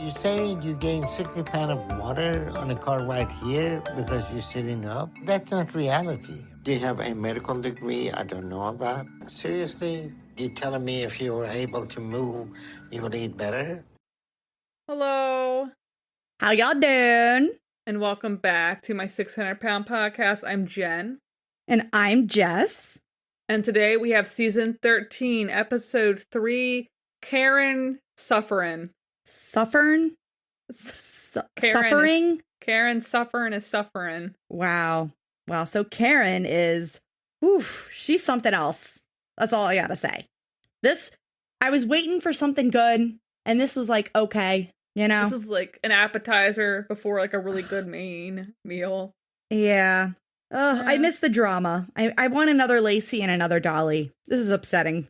you say you gained 60 pounds of water on a car ride here because you're sitting up? That's not reality. Do you have a medical degree I don't know about? Seriously? You telling me if you were able to move, you would eat better? Hello, How y'all doing? and welcome back to my 600-pound podcast. I'm Jen, And I'm Jess. and today we have season 13, episode 3, Karen Suffering. Suffering? Suffering? Karen Suffering is suffering. Wow. So Karen is, she's something else. That's all I gotta say. I was waiting for something good, and this was like, okay, you know? This is like an appetizer before like a really good main meal. Yeah. I miss the drama. I want another Lacey and another Dolly. This is upsetting.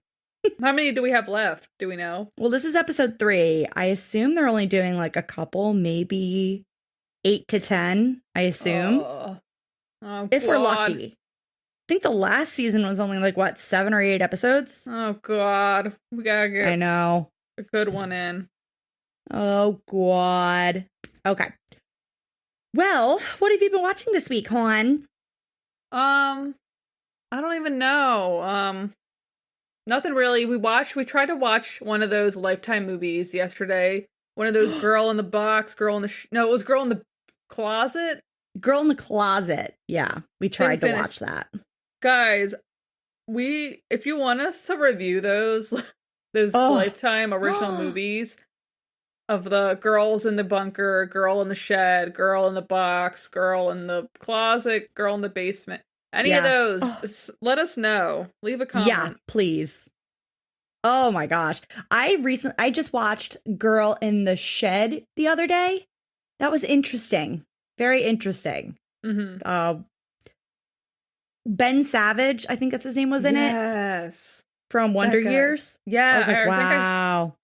How many do we have left? Do we know? Well, this is episode 3. I assume they're only doing like a couple, maybe 8 to 10, I assume. If we're lucky. I think the last season was only like, 7 or 8 episodes? Oh, God. We gotta get I know. a good one in. Oh, God. Okay. Well, what have you been watching this week, hon? I don't even know. Nothing really. We tried to watch one of those Lifetime movies yesterday. One of those Girl in the Box, Girl in the... No, it was Girl in the Closet. Girl in the Closet. Yeah, we tried to watch that. Guys, if you want us to review those Lifetime original movies of the Girls in the Bunker, Girl in the Shed, Girl in the Box, Girl in the Closet, Girl in the Basement, any of those, let us know. Leave a comment. Yeah, please. Oh my gosh. I just watched Girl in the Shed the other day. That was interesting. Very interesting. Mm-hmm. Ben Savage, I think that's his name, was in it. Yes. From Wonder Years. Yeah. I was like, wow.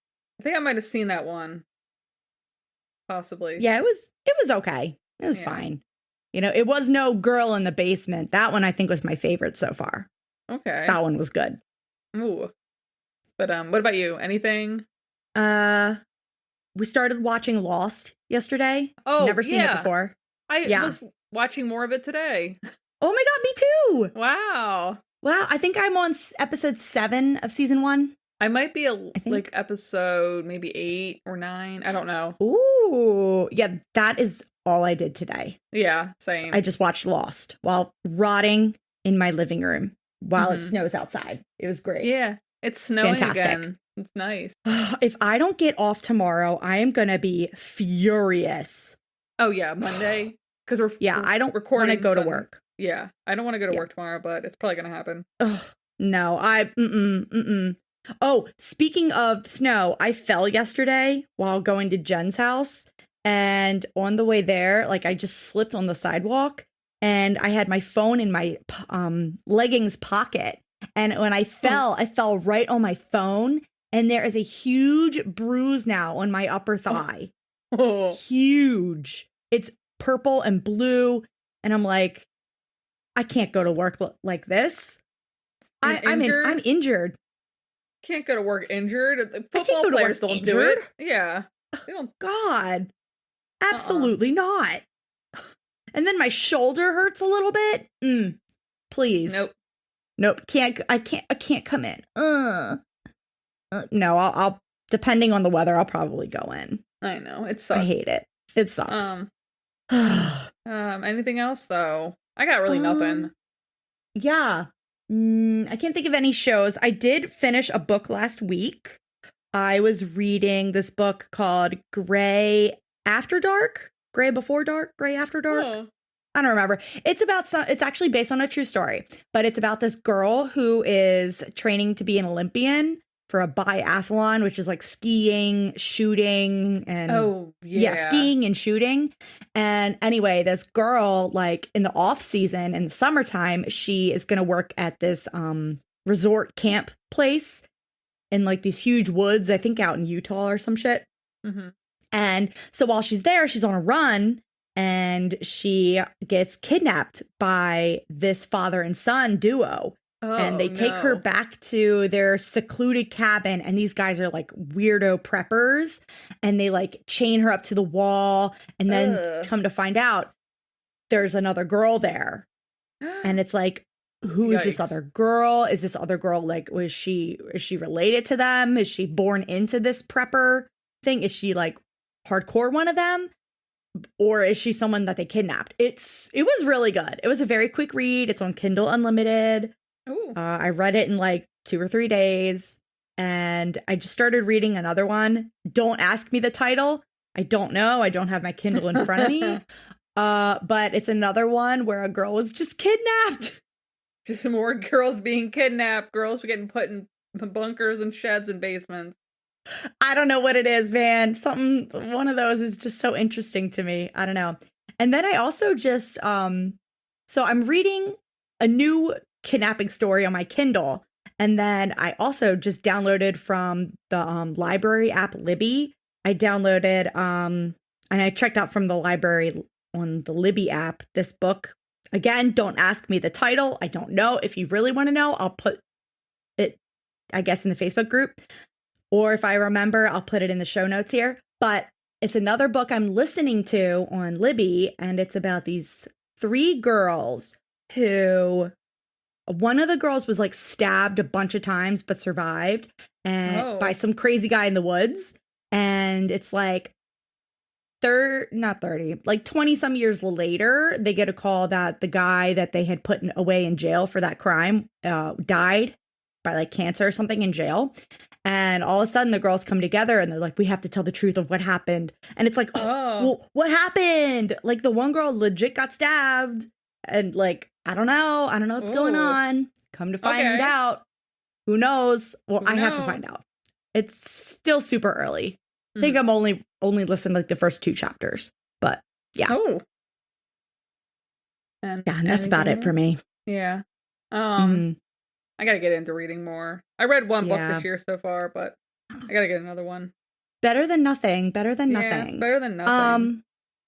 I think I might have seen that one. Possibly. Yeah, it was okay. It was fine. You know, it was no Girl in the Basement. That one I think was my favorite so far. Okay. That one was good. Ooh. But what about you? Anything? We started watching Lost yesterday. Oh, never seen it before. I was watching more of it today. Oh my god, me too. Wow. I think I'm on episode 7 of season 1. I might be like episode maybe 8 or 9. I don't know. Ooh. Yeah, that is all I did today. Yeah, same. I just watched Lost while rotting in my living room while it snows outside. It was great. Yeah, it's snowing Fantastic. again. It's nice. If I don't get off tomorrow, I am going to be furious. Oh, yeah, Monday. Because I don't recording want to go to work. Yeah, I don't want to go to work tomorrow, but it's probably going to happen. No, Oh, speaking of snow, I fell yesterday while going to Jen's house. And on the way there, like I just slipped on the sidewalk and I had my phone in my leggings pocket. And when I fell right on my phone. And there is a huge bruise now on my upper thigh. Huge. It's purple and blue. And I'm like, I can't go to work like this. I'm injured. Can't go to work injured. Football players don't do it. Yeah. They don't. God. Absolutely not. And then my shoulder hurts a little bit. Please. Nope. I can't come in. No, I'll depending on the weather, I'll probably go in. I know. It sucks. I hate it. It sucks. Anything else though? I got really nothing. Yeah. I can't think of any shows. I did finish a book last week. I was reading this book called Gray After Dark, Gray Before Dark, Gray After Dark. Oh. I don't remember. It's actually based on a true story, but it's about this girl who is training to be an Olympian for a biathlon, which is like skiing, shooting, and skiing and shooting. And anyway, this girl, like in the off season in the summertime, she is going to work at this resort camp place in like these huge woods, I think out in Utah or some shit. Mm-hmm. And so while she's there, she's on a run and she gets kidnapped by this father and son duo And Oh, they take her no. back to their secluded cabin. And these guys are like weirdo preppers. And they like chain her up to the wall. And then Ugh. come to find out there's another girl there. And it's like, who is this Yikes. other girl? Is this other girl like, is she related to them? Is she born into this prepper thing? Is she like hardcore one of them? Or is she someone that they kidnapped? It was really good. It was a very quick read. It's on Kindle Unlimited. Ooh. I read it in like 2 or 3 days, and I just started reading another one. Don't ask me the title. I don't know. I don't have my Kindle in front of me. But it's another one where a girl was just kidnapped. Just more girls being kidnapped. Girls getting put in bunkers and sheds and basements. I don't know what it is, man. One of those is just so interesting to me. I don't know. And then I also just, so I'm reading a new kidnapping story on my Kindle. And then I also just downloaded from the library app Libby. I downloaded, and I checked out from the library on the Libby app this book. Again, don't ask me the title. I don't know. If you really want to know, I'll put it, I guess, in the Facebook group. Or if I remember, I'll put it in the show notes here. But it's another book I'm listening to on Libby, and it's about these 3 girls who, one of the girls was like stabbed a bunch of times but survived, and by some crazy guy in the woods. And it's like not 30, like 20 some years later, they get a call that the guy that they had put away in jail for that crime died by like cancer or something in jail. And all of a sudden the girls come together and they're like, we have to tell the truth of what happened. And it's like, well, what happened? Like the one girl legit got stabbed. And like, I don't know what's going on. Come to find out. Who knows? Well, I have to find out. It's still super early. I think I'm only listened like the first 2 chapters. But yeah. Oh. And that's about it for me. Yeah. I gotta get into reading more. I read one book this year so far, but I gotta get another one. Better than nothing. Better than Yeah, nothing. it's better than nothing.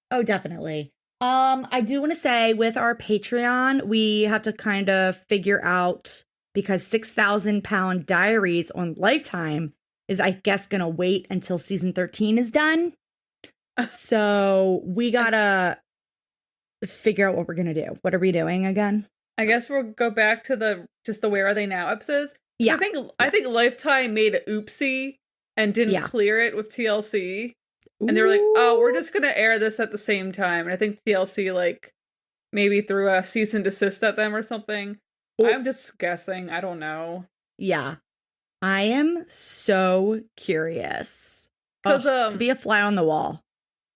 Oh, definitely. I do want to say with our Patreon, we have to kind of figure out, because 6,000 Pound Diaries on Lifetime is, I guess, gonna wait until season 13 is done. So we gotta figure out what we're gonna do. What are we doing again? I guess we'll go back to the Where Are They Now episodes. Yeah. I think Lifetime made an oopsie and didn't clear it with TLC. And they were like, oh, we're just gonna air this at the same time. And I think TLC like maybe threw a cease and desist at them or something. I'm just guessing. I don't know. Yeah. I am so curious. To be a fly on the wall.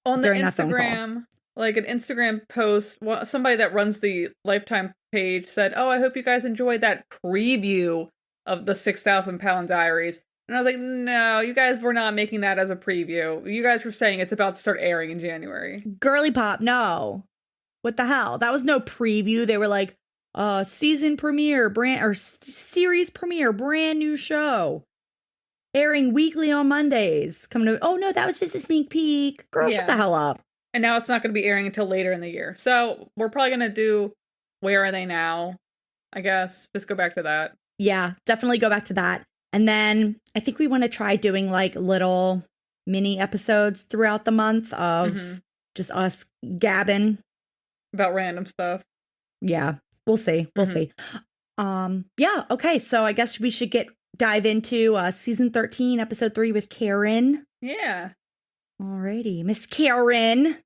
On the Instagram, like an Instagram post, somebody that runs the Lifetime page said, oh, I hope you guys enjoyed that preview of the 6,000 Pound Diaries. And I was like, no, you guys were not making that as a preview. You guys were saying it's about to start airing in January. Girly pop, no. What the hell? That was no preview. They were like, season premiere, series premiere, brand new show. Airing weekly on Mondays. Oh no, that was just a sneak peek. Girl, shut the hell up. And now it's not going to be airing until later in the year. So we're probably going to do Where Are They Now? I guess. Just go back to that. Yeah, definitely go back to that. And then I think we want to try doing like little mini episodes throughout the month of just us gabbing about random stuff. Yeah, we'll see. We'll see. Yeah, okay. So I guess we should dive into season 13, episode 3 with Karen. Yeah. Alrighty, Miss Karen.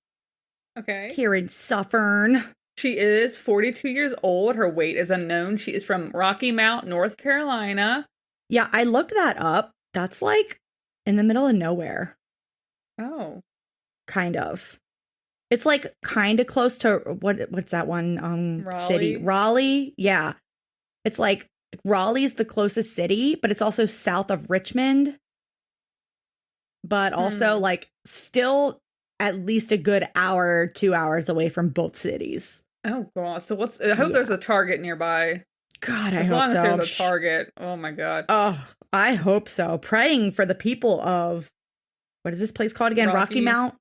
Okay. Karen Suffern. She is 42 years old. Her weight is unknown. She is from Rocky Mount, North Carolina. Yeah, I looked that up. That's like in the middle of nowhere. Oh. Kind of. It's like kind of close to what's that one Raleigh. City? Raleigh. Yeah. It's like Raleigh's the closest city, but it's also south of Richmond. But also like still at least a good hour, 2 hours away from both cities. Oh god. So I hope there's a Target nearby. God, I hope so. As long as there's a Target. Oh my god. Oh, I hope so. Praying for the people of, what is this place called again? Rocky Mount?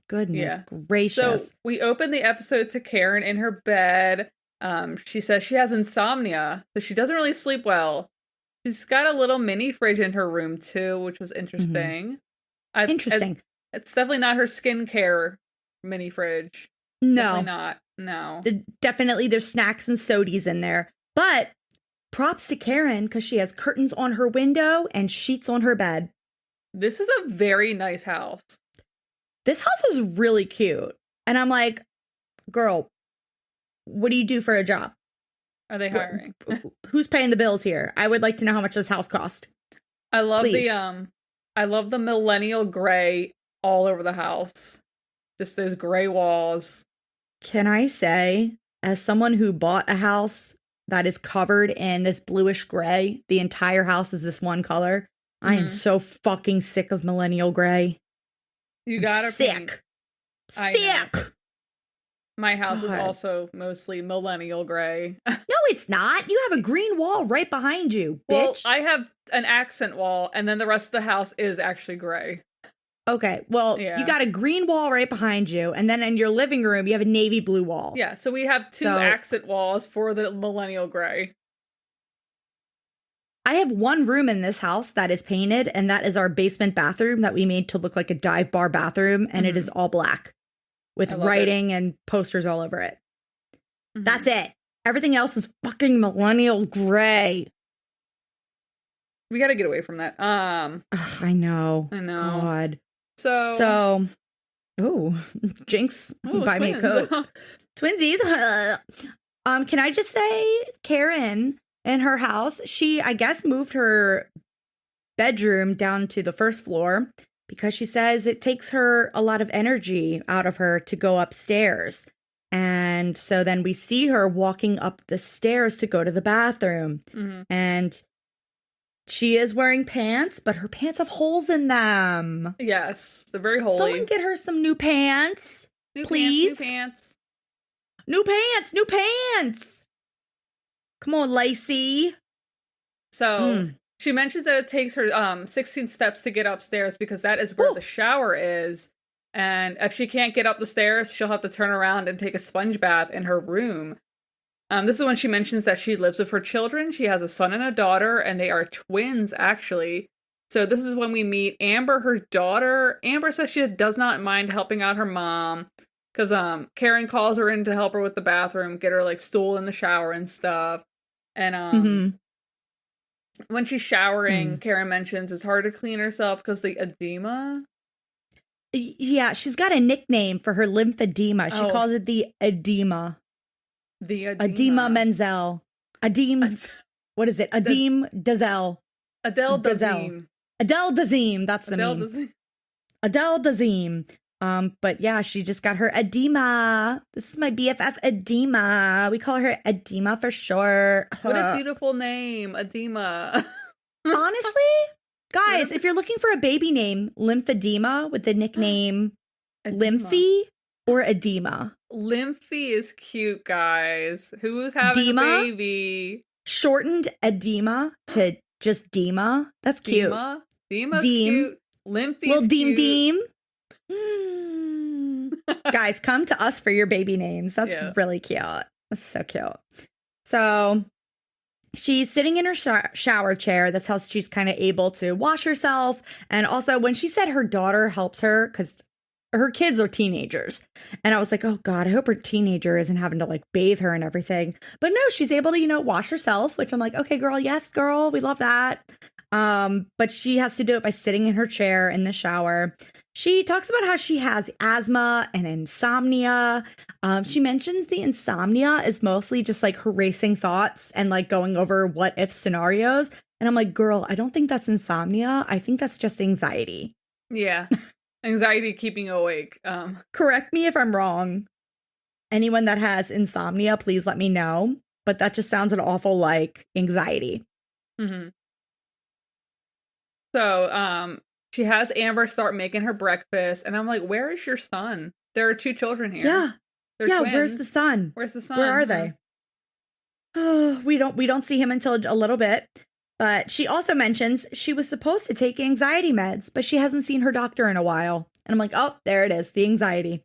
Goodness gracious. So we open the episode to Karen in her bed. She says she has insomnia, so she doesn't really sleep well. She's got a little mini fridge in her room too, which was interesting. Interesting. It's definitely not her skincare mini fridge. No. Definitely not. No. Definitely there's snacks and sodies in there. But props to Karen because she has curtains on her window and sheets on her bed. This is a very nice house. This house is really cute. And I'm like, girl, what do you do for a job? Are they hiring? Who's paying the bills here? I would like to know how much this house cost. I love Please. I love the millennial gray all over the house. Just those gray walls. Can I say, as someone who bought a house that is covered in this bluish gray, the entire house is this one color. I am so fucking sick of millennial gray. You gotta sick. Sick. My house is also mostly millennial gray. No, it's not. You have a green wall right behind you, bitch. Well, I have an accent wall, and then the rest of the house is actually gray. Okay, well, you got a green wall right behind you, and then in your living room, you have a navy blue wall. Yeah, so we have two accent walls for the millennial gray. I have one room in this house that is painted, and that is our basement bathroom that we made to look like a dive bar bathroom, and it is all black with writing and posters all over it. That's it. Everything else is fucking millennial gray. We gotta get away from that. Ugh, I know. God. So, Jinx, buy me a Coke. Twinsies. Can I just say, Karen in her house, she, I guess, moved her bedroom down to the first floor because she says it takes her a lot of energy out of her to go upstairs. And so then we see her walking up the stairs to go to the bathroom. And she is wearing pants, but her pants have holes in them. Yes, they're very holy. Someone get her some new pants, please. New pants. New pants. New pants. Come on, Lacey. So she mentions that it takes her 16 steps to get upstairs because that is where the shower is. And if she can't get up the stairs, she'll have to turn around and take a sponge bath in her room. This is when she mentions that she lives with her children. She has a son and a daughter, and they are twins, actually. So this is when we meet Amber, her daughter. Amber says she does not mind helping out her mom because Karen calls her in to help her with the bathroom, get her like stool in the shower and stuff. And when she's showering, Karen mentions it's hard to clean herself because the edema. Yeah, she's got a nickname for her lymphedema. She calls it the edema. The edema. Edema Menzel. What is it? Adim Dazel. Adele Dazeem. Adele Dazeem. That's the name. Adele Dazeem. But yeah, she just got her edema. This is my BFF edema. We call her edema for short. What a beautiful name, edema. Honestly, guys, if you're looking for a baby name, lymphedema with the nickname Lymphy or edema. Lymphy is cute, guys. Who's having a baby? Shortened edema to just Dema. That's cute. Dema's cute. Lymphy's little cute. Guys, come to us for your baby names. That's really cute. That's so cute. So she's sitting in her shower chair. That's how she's kind of able to wash herself. And also when she said her daughter helps her because her kids are teenagers. And I was like, oh God, I hope her teenager isn't having to like bathe her and everything. But no, she's able to, wash herself, which I'm like, okay, girl. Yes, girl. We love that. But she has to do it by sitting in her chair in the shower. She talks about how she has asthma and insomnia. She mentions the insomnia is mostly just like her racing thoughts and like going over what if scenarios. And I'm like, girl, I don't think that's insomnia. I think that's just anxiety. Yeah. Anxiety keeping you awake. Correct me if I'm wrong. Anyone that has insomnia, please let me know. But that just sounds an awful like anxiety. So, she has Amber start making her breakfast, and I'm like, "Where is your son? There are two children here. Yeah, they're twins. Where's the son? Where's the son? Where are they? Oh, we don't see him until a little bit. But she also mentions she was supposed to take anxiety meds, but she hasn't seen her doctor in a while. And I'm like, oh, there it is, the anxiety.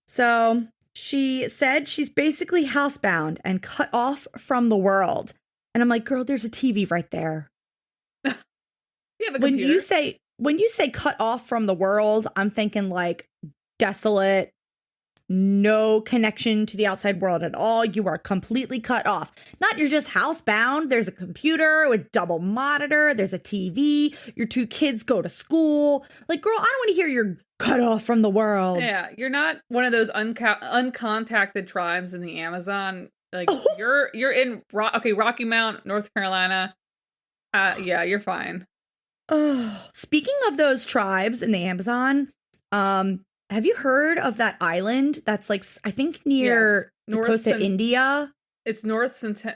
So She said she's basically housebound and cut off from the world. And I'm like, girl, there's a TV right there. You have a When computer. you say cut off from the world, I'm thinking like desolate, no connection to the outside world at all. You are completely cut off. Not you're just housebound. There's a computer with double monitor. There's a TV. Your 2 kids go to school. Like, girl, I don't want to hear you're cut off from the world. Yeah, you're not one of those uncontacted tribes in the Amazon. Like, you're in Rocky Mount, North Carolina. Yeah, you're fine. Speaking of those tribes in the Amazon, have you heard of that island that's like, I think near the coast of India? It's North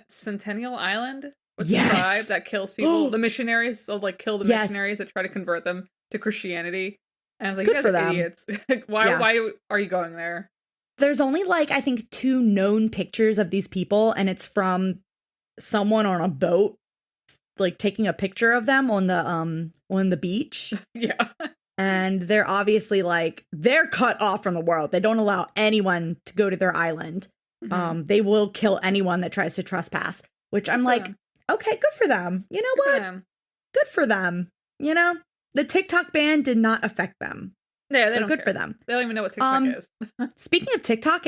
Centennial Island. What's Yes. the tribe that kills people? The missionaries. So like kill the Yes. missionaries that try to convert them to Christianity. And I was like, Good you for guys are them. idiots. Why Yeah. why are you going there? There's only like, I think 2 known pictures of these people, and it's from someone on a boat, like taking a picture of them on the beach. Yeah. And they're obviously like, they're cut off from the world. They don't allow anyone to go to their island. Mhm. They will kill anyone that tries to trespass, which I'm Good for like, them. okay, good for them. You know Good for what? them. Good for them. You know, the TikTok ban did not affect them. Yeah, they So don't good care. for them. They don't even know what TikTok is. Speaking of TikTok,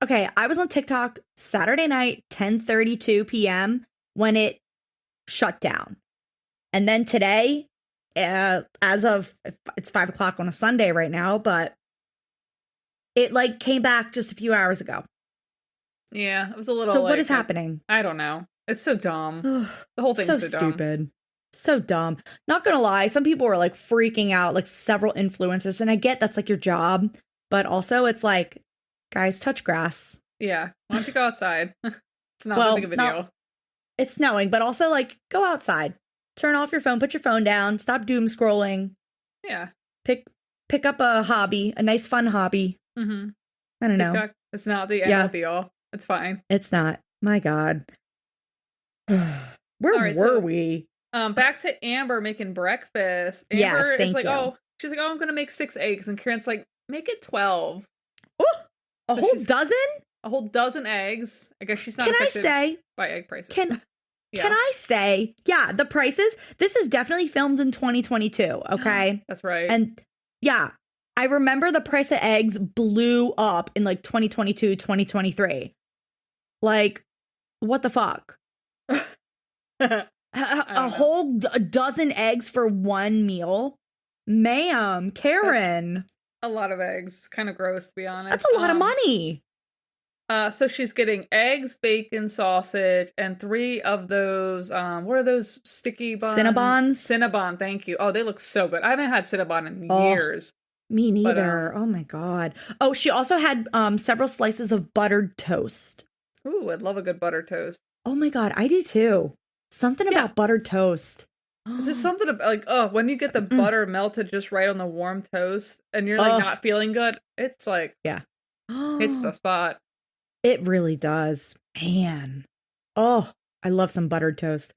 okay, I was on TikTok Saturday night, 10:32 p.m. when it shut down. And then today, as of, it's 5 o'clock on a Sunday right now, but it like came back just a few hours ago. Yeah, it was a little. So what like, is happening? I don't know. It's so dumb. The whole thing's so dumb. Stupid. So dumb. Not gonna lie, some people were like freaking out, like several influencers, and I get that's like your job, but also it's like, guys, touch grass. Yeah, why don't you go outside? It's not that big of a deal. It's snowing, but also like go outside, turn off your phone, put your phone down, stop doom scrolling. Yeah. Pick up a hobby, a nice fun hobby. Mm-hmm. I don't know. TikTok, it's not the end all be all. It's fine. It's not. My God. Where right, were we? Back to Amber making breakfast. Amber Yes, is thank like, you. she's like, I'm gonna make 6 eggs, and Karen's like, make it 12. Ooh, a So whole she's- dozen? A whole dozen eggs. I guess she's not Can I affected say? by egg prices. Can I say? Yeah, the prices. This is definitely filmed in 2022. Okay, That's right. and yeah, I remember the price of eggs blew up in like 2022, 2023. Like, what the fuck? A whole dozen eggs for one meal? Ma'am, Karen. a lot of eggs. Kind of gross, to be honest. That's a lot of money. So she's getting eggs, bacon, sausage, and 3 of those, what are those sticky buns? Cinnabons? Cinnabon, thank you. Oh, they look so good. I haven't had Cinnabon in years. Me neither. Oh my God. Oh, she also had several slices of buttered toast. Ooh, I'd love a good butter toast. Oh my God, I do too. Something about buttered toast. Is there something about, like, when you get the butter melted just right on the warm toast and you're like not feeling good, it's like, yeah, it's the spot. It really does. Man. Oh, I love some buttered toast.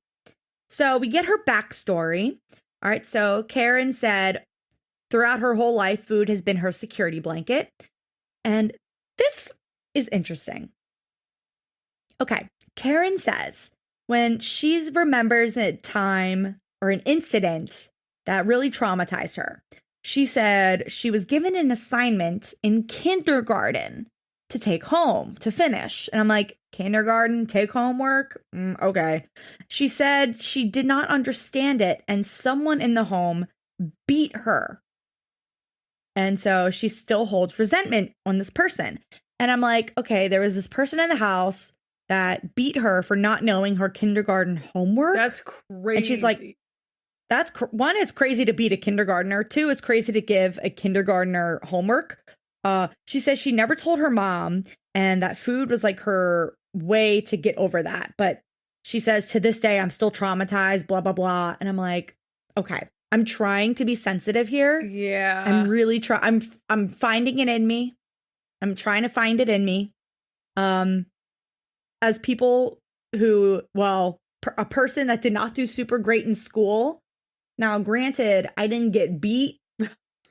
So we get her backstory. All right. So Karen said throughout her whole life, food has been her security blanket. And this is interesting. Okay. Karen says when she remembers a time or an incident that really traumatized her, she said she was given an assignment in kindergarten to take home to finish. And I'm like, kindergarten, take homework? Okay. She said she did not understand it and someone in the home beat her. And so she still holds resentment on this person. And I'm like, okay, there was this person in the house that beat her for not knowing her kindergarten homework. That's crazy. And she's like, one, is crazy to beat a kindergartner. 2, it's crazy to give a kindergartner homework. She says she never told her mom and that food was like her way to get over that. But she says to this day, I'm still traumatized, blah, blah, blah. And I'm like, okay, I'm trying to be sensitive here. Yeah. I'm really I'm finding it in me. I'm trying to find it in me. As people who, a person that did not do super great in school. Now, granted, I didn't get beat,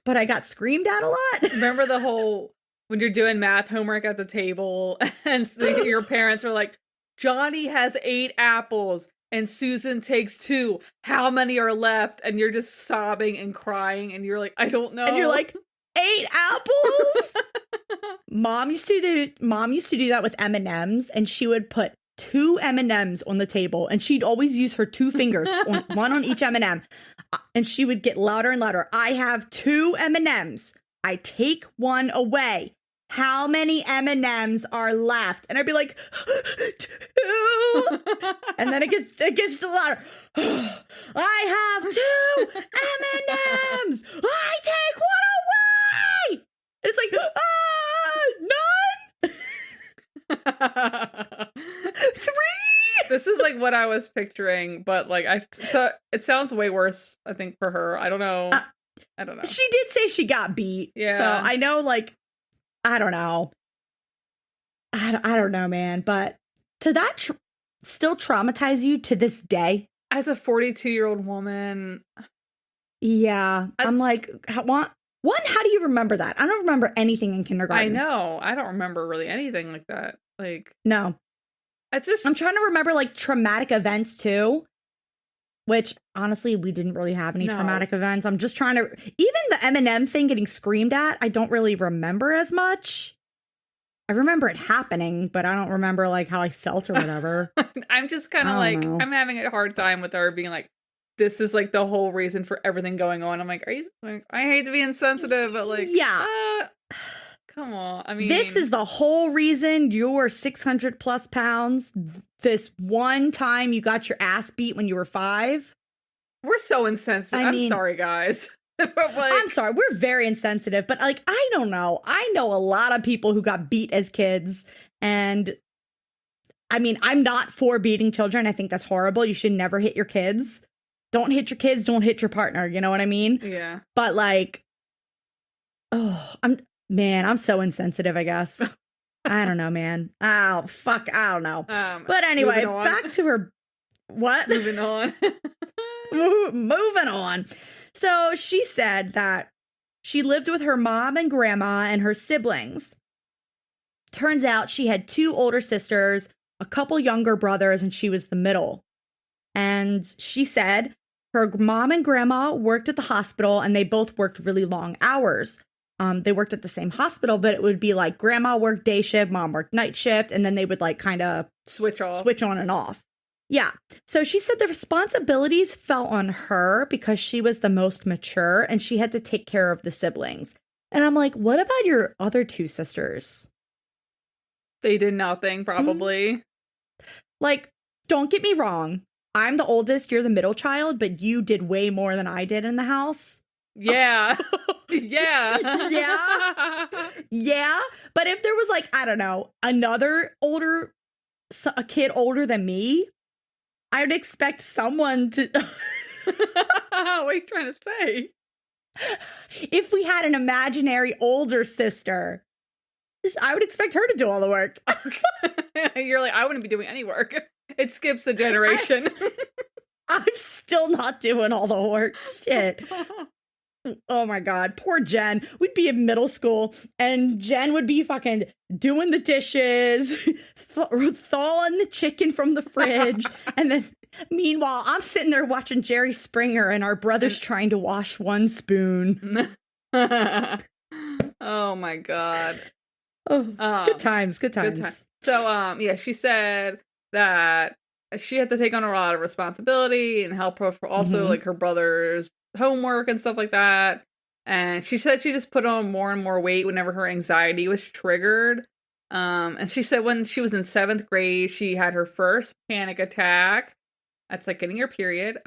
but I got screamed at a lot. Remember the whole when you're doing math homework at the table and your parents are like, Johnny has 8 apples and Susan takes 2. How many are left? And you're just sobbing and crying and you're like, I don't know. And you're like, 8 apples? Mom used to do that with M&Ms, and she would put 2 M&Ms on the table, and she'd always use her 2 fingers, one on each M&M, and she would get louder and louder. I have 2 M&Ms. I take 1 away. How many M&Ms are left? And I'd be like, 2. And then it gets louder. I have 2 M&Ms. I take 1 away. And it's like, none. 3. This is like what I was picturing, but like so it sounds way worse, I think, for her. I don't know. I don't know. She did say she got beat. Yeah. So I know, like, I don't know. I don't know, man. But to that still traumatize you to this day? As a 42-year-old woman. Yeah. I'm like, one, how do you remember that? I don't remember anything in kindergarten. I know. I don't remember really anything like that. Like, no. It's just, I'm trying to remember like traumatic events too, which honestly, we didn't really have any traumatic events. I'm just trying to, even the M&M thing getting screamed at, I don't really remember as much. I remember it happening, but I don't remember like how I felt or whatever. I'm just kind of like, I'm having a hard time with her being like, this is like the whole reason for everything going on. I'm like, are you, like, I hate to be insensitive, but like, yeah. Come on. I mean, this is the whole reason you're 600 plus pounds. This one time you got your ass beat when you were 5. We're so insensitive. I'm sorry, guys. But like, I'm sorry. We're very insensitive, but like, I don't know. I know a lot of people who got beat as kids. And I mean, I'm not for beating children. I think that's horrible. You should never hit your kids. Don't hit your kids. Don't hit your partner. You know what I mean? Yeah. But like, I'm so insensitive, I guess. I don't know, man. Oh, fuck. I don't know. But anyway, back to her. What? Moving on. Moving on. So she said that she lived with her mom and grandma and her siblings. Turns out she had 2 older sisters, a couple younger brothers, and she was the middle. And she said her mom and grandma worked at the hospital, and they both worked really long hours. They worked at the same hospital, but it would be like grandma worked day shift, mom worked night shift, and then they would like kind of switch on and off. Yeah. So she said the responsibilities fell on her because she was the most mature and she had to take care of the siblings. And I'm like, what about your other 2 sisters? They did nothing, probably. Mm-hmm. Like, don't get me wrong. I'm the oldest, you're the middle child, but you did way more than I did in the house. Yeah. Yeah. Yeah. But if there was like, I don't know, a kid older than me, I would expect someone to. What are you trying to say? If we had an imaginary older sister, I would expect her to do all the work. You're like, I wouldn't be doing any work. It skips the generation. I'm still not doing all the work. Shit. Oh my God, poor Jen. We'd be in middle school and Jen would be fucking doing the dishes, thawing the chicken from the fridge. And then meanwhile, I'm sitting there watching Jerry Springer and our brother's trying to wash one spoon. Oh my God. Oh, good times. So, yeah, she said that she had to take on a lot of responsibility and help her for also like her brother's homework and stuff like that. And she said she just put on more and more weight whenever her anxiety was triggered. And she said when she was in 7th grade, she had her first panic attack. That's like getting your period.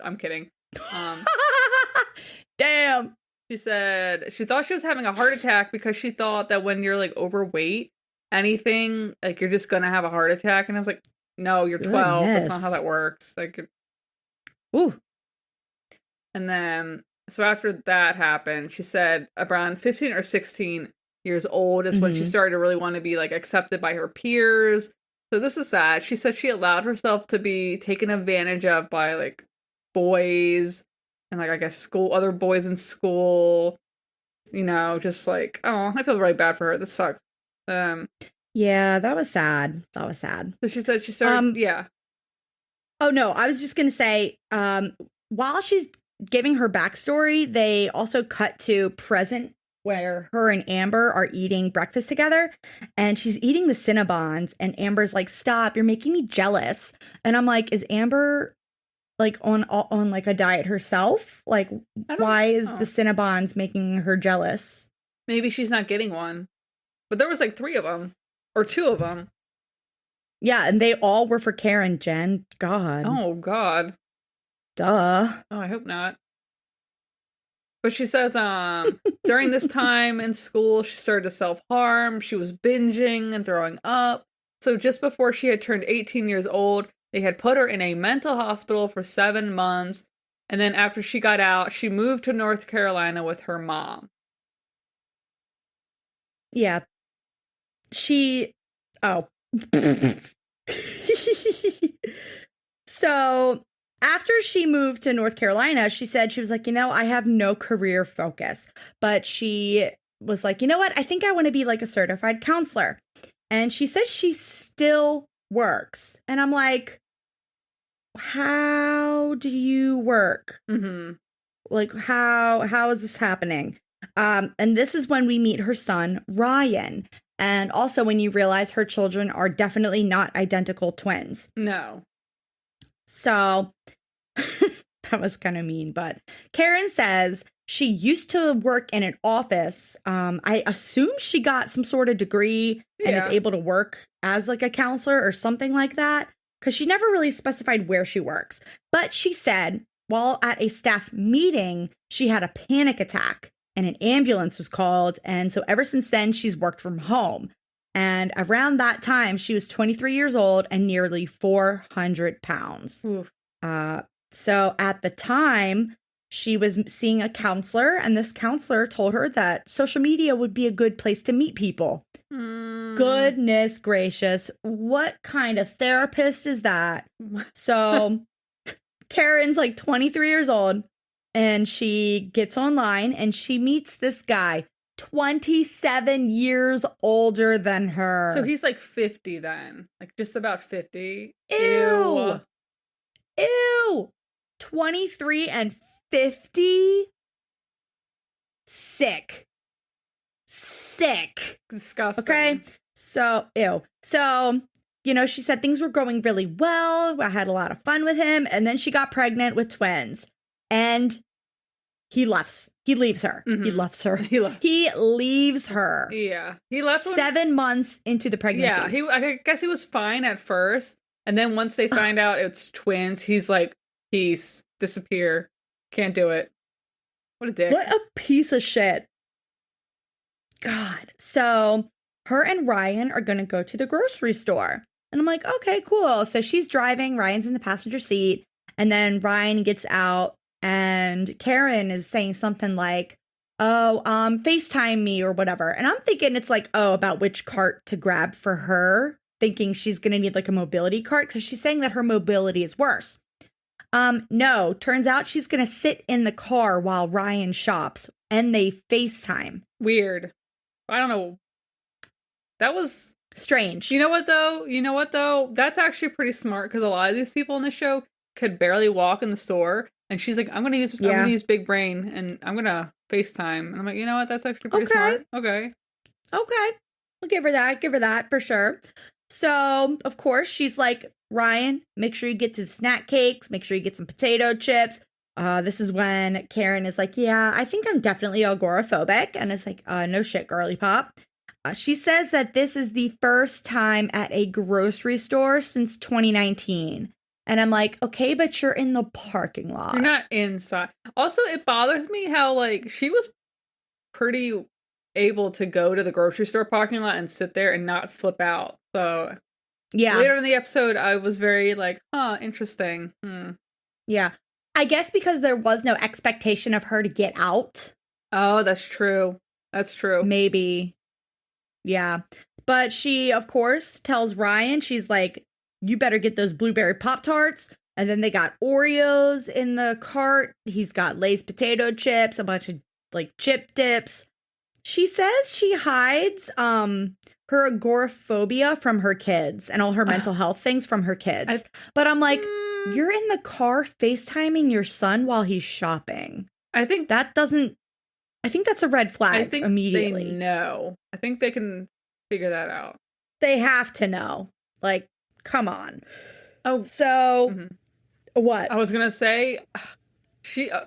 I'm kidding. Damn. She said she thought she was having a heart attack because she thought that when you're like overweight, anything, like you're just gonna have a heart attack. And I was like, no, you're 12. Goodness. That's not how that works. Like, ooh. And then, so after that happened, she said around 15 or 16 years old is when she started to really want to be like accepted by her peers. So this is sad. She said she allowed herself to be taken advantage of by like boys and like, I guess other boys in school. You know, just like, oh, I feel really bad for her. This sucks. Yeah, that was sad. That was sad. So she said she started, yeah. Oh, no, I was just going to say, while she's giving her backstory, they also cut to present where her and Amber are eating breakfast together, and she's eating the Cinnabons, and Amber's like, stop, you're making me jealous. And I'm like, is Amber like on like a diet herself? Like, why is the Cinnabons making her jealous? Maybe she's not getting one. But there was like 3 of them. Or 2 of them. Yeah, and they all were for Karen, Jen. God. Oh, God. Duh. Oh, I hope not. But she says, during this time in school, she started to self-harm. She was binging and throwing up. So just before she had turned 18 years old, they had put her in a mental hospital for 7 months. And then after she got out, she moved to North Carolina with her mom. Yeah. So after she moved to North Carolina, she said she was like, I have no career focus. But she was like, you know what? I think I want to be like a certified counselor. And she says she still works. And I'm like, how do you work? Mm-hmm. Like, how is this happening? And this is when we meet her son, Ryan. And also when you realize her children are definitely not identical twins. No. So that was kind of mean. But Karen says she used to work in an office. I assume she got some sort of degree and is able to work as like a counselor or something like that, because she never really specified where she works. But she said while at a staff meeting, she had a panic attack and an ambulance was called. And so ever since then, she's worked from home. And around that time, she was 23 years old and nearly 400 pounds. So at the time, she was seeing a counselor, and this counselor told her that social media would be a good place to meet people. Goodness gracious. What kind of therapist is that? So Karen's like 23 years old, and she gets online and she meets this guy, 27 years older than her. So he's like 50 then. Like just about 50. Ew. 23 and 50? Sick. Disgusting. Okay. So, ew. So, she said things were going really well. I had a lot of fun with him. And then she got pregnant with twins. And he leaves her. Mm-hmm. He leaves her. He leaves her. Yeah. He left 7 months into the pregnancy. Yeah. I guess he was fine at first. And then once they find out it's twins, he's like, peace, disappear. Can't do it. What a dick. What a piece of shit. God. So her and Ryan are going to go to the grocery store. And I'm like, okay, cool. So she's driving. Ryan's in the passenger seat. And then Ryan gets out. And Karen is saying something like, FaceTime me or whatever. And I'm thinking it's like, about which cart to grab for her, thinking she's going to need like a mobility cart because she's saying that her mobility is worse. No, turns out she's going to sit in the car while Ryan shops, and they FaceTime. Weird. I don't know. That was strange. You know what though? That's actually pretty smart, because a lot of these people in the show could barely walk in the store. And she's like, I'm gonna use big brain, and I'm gonna FaceTime. And I'm like, you know what? That's actually pretty smart. Okay. I'll give her that for sure. So of course she's like, Ryan, make sure you get to the snack cakes. Make sure you get some potato chips. This is when Karen is like, yeah, I think I'm definitely agoraphobic. And it's like, no shit, girly pop. She says that this is the first time at a grocery store since 2019. And I'm like, okay, but you're in the parking lot. You're not inside. Also, it bothers me how, like, she was pretty able to go to the grocery store parking lot and sit there and not flip out. So, yeah. Later in the episode, I was very like, interesting. Yeah. I guess because there was no expectation of her to get out. Oh, that's true. Maybe. Yeah. But she, of course, tells Ryan, she's like, you better get those blueberry Pop-Tarts. And then they got Oreos in the cart. He's got Lay's potato chips, a bunch of like chip dips. She says she hides her agoraphobia from her kids and all her mental health things from her kids. But I'm like, you're in the car FaceTiming your son while he's shopping. I think that's a red flag immediately. They know. I think they can figure that out. They have to know. Like, come on. Oh, so what? I was going to say,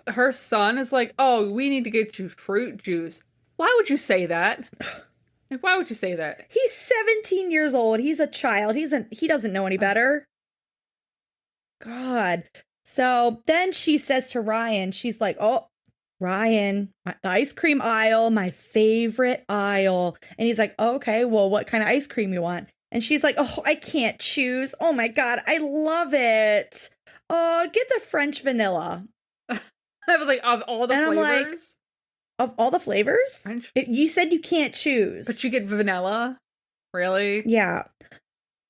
her son is like, oh, we need to get you fruit juice. Why would you say that? Like, why would you say that? He's 17 years old. He's a child. He doesn't know any better. God. So then she says to Ryan, she's like, oh, Ryan, the ice cream aisle, my favorite aisle. And he's like, oh, okay, well, what kind of ice cream you want? And she's like, oh, I can't choose. Oh my God, I love it. Oh, get the French vanilla. I was like, of all the flavors? I'm like, of all the flavors? You said you can't choose. But you get vanilla? Really? Yeah.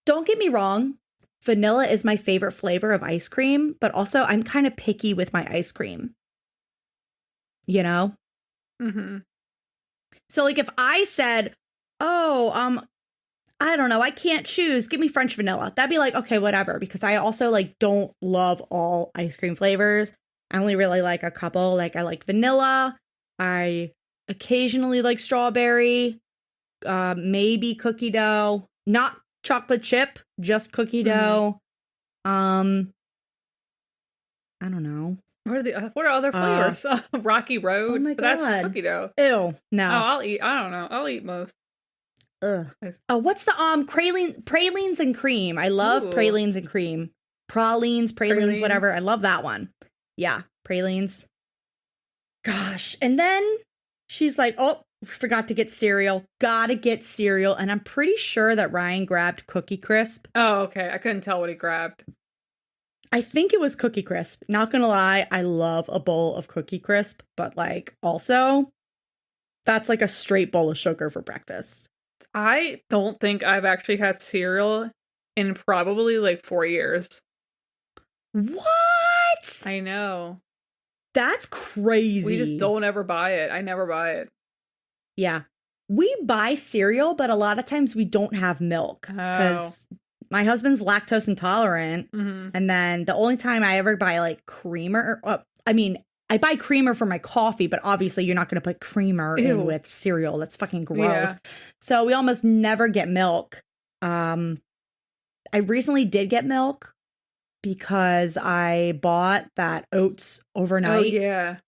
Don't get me wrong. Vanilla is my favorite flavor of ice cream, but also I'm kind of picky with my ice cream. You know? Mm-hmm. So, like, if I said, oh, I don't know, I can't choose, give me French vanilla, that'd be like, okay, whatever, because I also, like, don't love all ice cream flavors. I only really like a couple. Like, I like vanilla. I occasionally like strawberry, maybe cookie dough, not chocolate chip, just cookie dough. I don't know. What are other flavors? Rocky Road. Oh my God. That's cookie dough. Ew. No. Oh, I'll eat. I don't know. I'll eat most. Ugh. Oh, what's the pralines and cream? I love pralines and cream. Pralines, whatever. I love that one. Yeah, pralines. Gosh. And then she's like, oh, forgot to get cereal. Gotta get cereal. And I'm pretty sure that Ryan grabbed Cookie Crisp. Oh, okay. I couldn't tell what he grabbed. I think it was Cookie Crisp. Not gonna lie, I love a bowl of Cookie Crisp, but like also, that's like a straight bowl of sugar for breakfast. I don't think I've actually had cereal in probably like 4 years. What? I know. That's crazy. We just don't ever buy it. I never buy it. Yeah. We buy cereal, but a lot of times we don't have milk because my husband's lactose intolerant. Mm-hmm. And then the only time I ever buy like creamer, I buy creamer for my coffee, but obviously you're not going to put creamer in with cereal. That's fucking gross. Yeah. So we almost never get milk. I recently did get milk because I bought that oats overnight. Oh, yeah.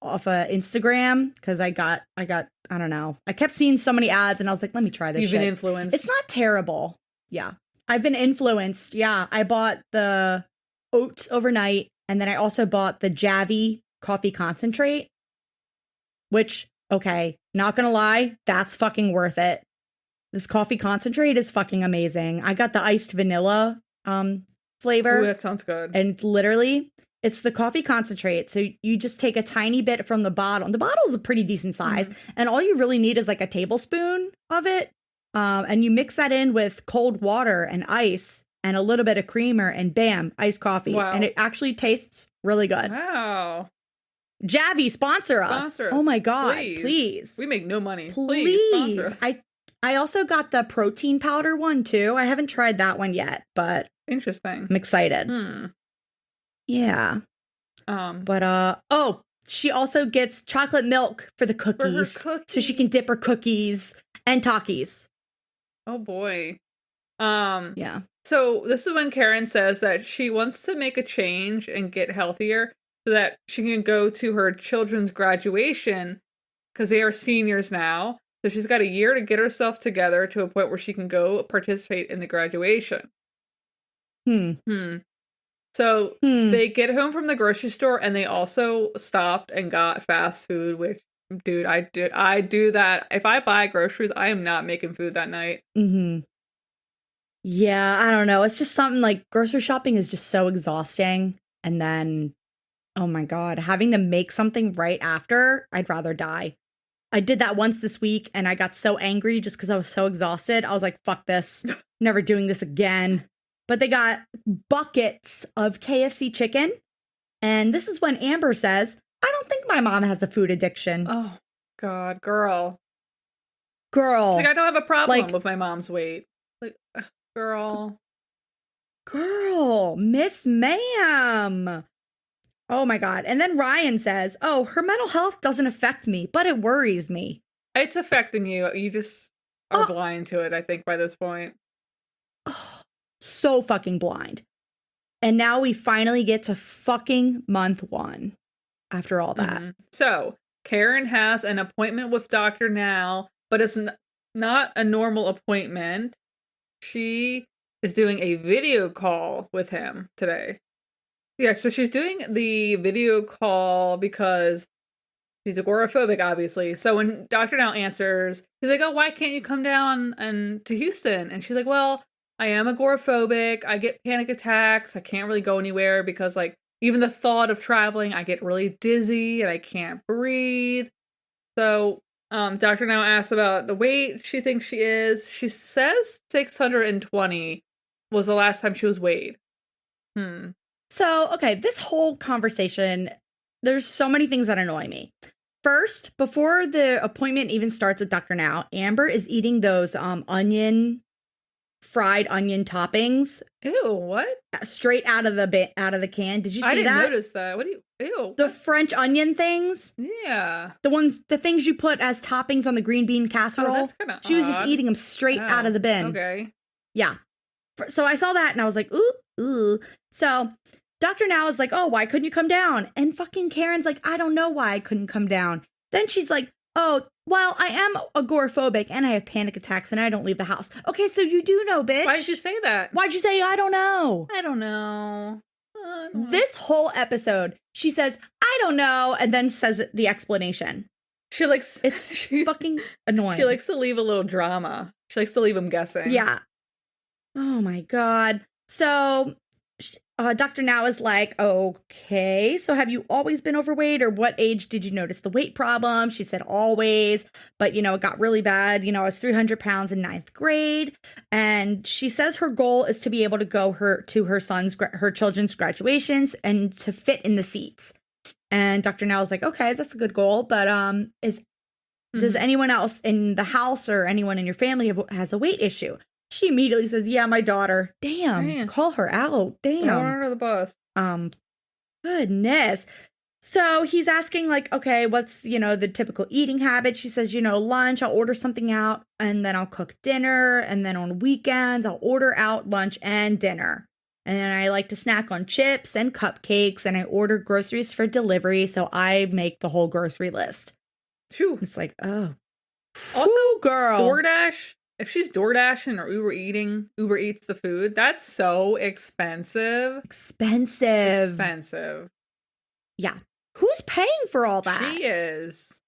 Off of Instagram because I got, I don't know. I kept seeing so many ads and I was like, let me try this You've been influenced. It's not terrible. Yeah. I've been influenced. Yeah. I bought the oats overnight and then I also bought the Javi coffee concentrate, which, okay, not gonna lie, that's fucking worth it. This coffee concentrate is fucking amazing. I got the iced vanilla flavor. Ooh, that sounds good. And literally, it's the coffee concentrate. So you just take a tiny bit from the bottle. The bottle is a pretty decent size. Mm-hmm. And all you really need is like a tablespoon of it. And you mix that in with cold water and ice and a little bit of creamer and bam, iced coffee. Wow. And it actually tastes really good. Wow. Javi, sponsor us. Oh my God, please. We make no money. Please sponsor us. I also got the protein powder one too. I haven't tried that one yet, but interesting. I'm excited. Yeah. But she also gets chocolate milk for the cookies. So she can dip her cookies and Takis. Oh boy. Yeah. So this is when Karen says that she wants to make a change and get healthier so that she can go to her children's graduation because they are seniors now. So she's got a year to get herself together to a point where she can go participate in the graduation. So they get home from the grocery store and they also stopped and got fast food, which, dude, I do that. If I buy groceries, I am not making food that night. Mm-hmm. Yeah, I don't know. It's just something like grocery shopping is just so exhausting. And then, oh my God, having to make something right after, I'd rather die. I did that once this week and I got so angry just because I was so exhausted. I was like, fuck this. Never doing this again. But they got buckets of KFC chicken. And this is when Amber says, I don't think my mom has a food addiction. Oh, God, girl. Girl. She's like, I don't have a problem like, with my mom's weight. Like, girl. Girl, Miss Ma'am. Oh my God. And then Ryan says, oh, her mental health doesn't affect me, but it worries me. It's affecting you. You just are blind to it, I think, by this point. So fucking blind. And now we finally get to fucking month 1 after all that. Mm-hmm. So Karen has an appointment with Dr. Now, but it's not a normal appointment. She is doing a video call with him today. Yeah, so she's doing the video call because she's agoraphobic, obviously. So when Dr. Now answers, he's like, oh, why can't you come down to Houston? And she's like, well, I am agoraphobic. I get panic attacks. I can't really go anywhere because, like, even the thought of traveling, I get really dizzy and I can't breathe. So Dr. Now asks about the weight she thinks she is. She says 620 was the last time she was weighed. So, okay, this whole conversation, there's so many things that annoy me. First, before the appointment even starts with Dr. Now, Amber is eating those fried onion toppings. Ew, what? Straight out of the can. Did you see that? I didn't notice that. What do you? Ew. The French onion things. Yeah. The things you put as toppings on the green bean casserole. Oh, that's kind of She was just eating them straight out of the bin. Okay. Yeah. So I saw that and I was like, ooh. So Dr. Now is like, oh, why couldn't you come down? And fucking Karen's like, I don't know why I couldn't come down. Then she's like, oh, well, I am agoraphobic and I have panic attacks and I don't leave the house. Okay, so you do know, bitch. Why did you say that? Why'd you say, I don't know? I don't know. This whole episode, she says, I don't know, and then says the explanation. It's fucking annoying. She likes to leave a little drama. She likes to leave them guessing. Yeah. Oh my God. So Dr. Now is like, okay, so have you always been overweight, or what age did you notice the weight problem? She said always, but it got really bad. I was 300 pounds in 9th grade. And she says her goal is to be able to go to her children's graduations and to fit in the seats. And Dr. Now is like, okay, that's a good goal, but does anyone else in the house or anyone in your family has a weight issue? She immediately says, yeah, my daughter. Damn. Call her out. Damn. Throw her under the bus. Goodness. So he's asking, like, okay, what's, the typical eating habit? She says, lunch, I'll order something out and then I'll cook dinner. And then on weekends, I'll order out lunch and dinner. And then I like to snack on chips and cupcakes, and I order groceries for delivery. So I make the whole grocery list. Phew. It's like, oh. Also, girl. DoorDash. If she's DoorDashing or Uber Eats the food, that's so expensive. Expensive. Yeah. Who's paying for all that? She is.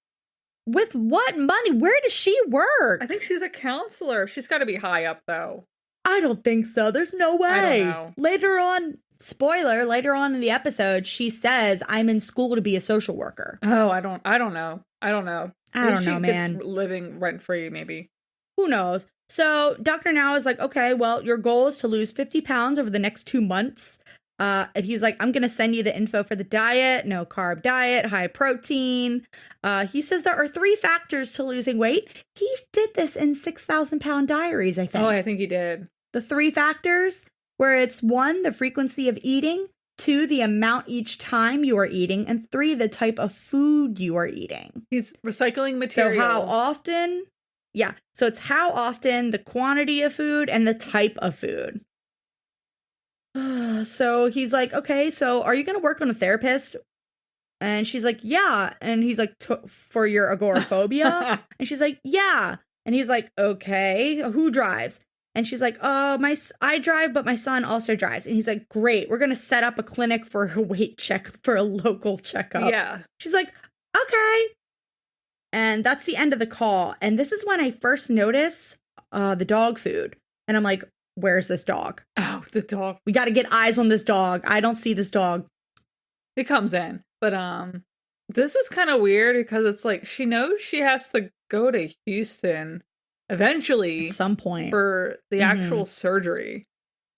With what money? Where does she work? I think she's a counselor. She's got to be high up, though. I don't think so. There's no way. I don't know. Later on in the episode, she says, I'm in school to be a social worker. Oh, I don't know. I don't know, man. Gets living rent-free, maybe. Who knows? So Dr. Now is like, okay, well, your goal is to lose 50 pounds over the next 2 months. And he's like, I'm going to send you the info for the diet, no carb diet, high protein. He says there are 3 factors to losing weight. He did this in 6,000 Pound Diaries, I think. Oh, I think he did. The 3 factors, where it's 1, the frequency of eating, 2, the amount each time you are eating, and 3, the type of food you are eating. He's recycling material. So how often? Yeah. So it's how often, the quantity of food, and the type of food. So he's like, okay, so are you going to work on a therapist? And she's like, yeah. And he's like, for your agoraphobia? And she's like, yeah. And he's like, okay, who drives? And she's like, I drive, but my son also drives. And he's like, great. We're going to set up a clinic for a weight check, for a local checkup. Yeah. She's like, okay. And that's the end of the call. And this is when I first notice the dog food. And I'm like, where's this dog? Oh, the dog. We got to get eyes on this dog. I don't see this dog. It comes in. But this is kind of weird because it's like she knows she has to go to Houston eventually. At some point. For the actual surgery.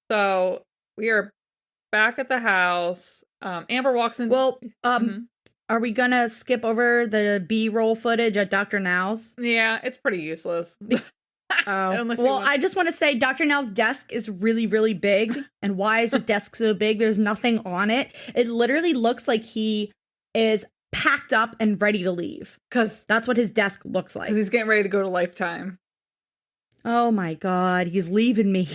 So we are back at the house. Amber walks in. Well, Are we gonna skip over the B-roll footage at Dr. Now's? Yeah, it's pretty useless. Oh, well, I just want to say Dr. Now's desk is really, really big. And why is his desk so big? There's nothing on it. It literally looks like he is packed up and ready to leave. Because that's what his desk looks like. Because he's getting ready to go to Lifetime. Oh my God, he's leaving me.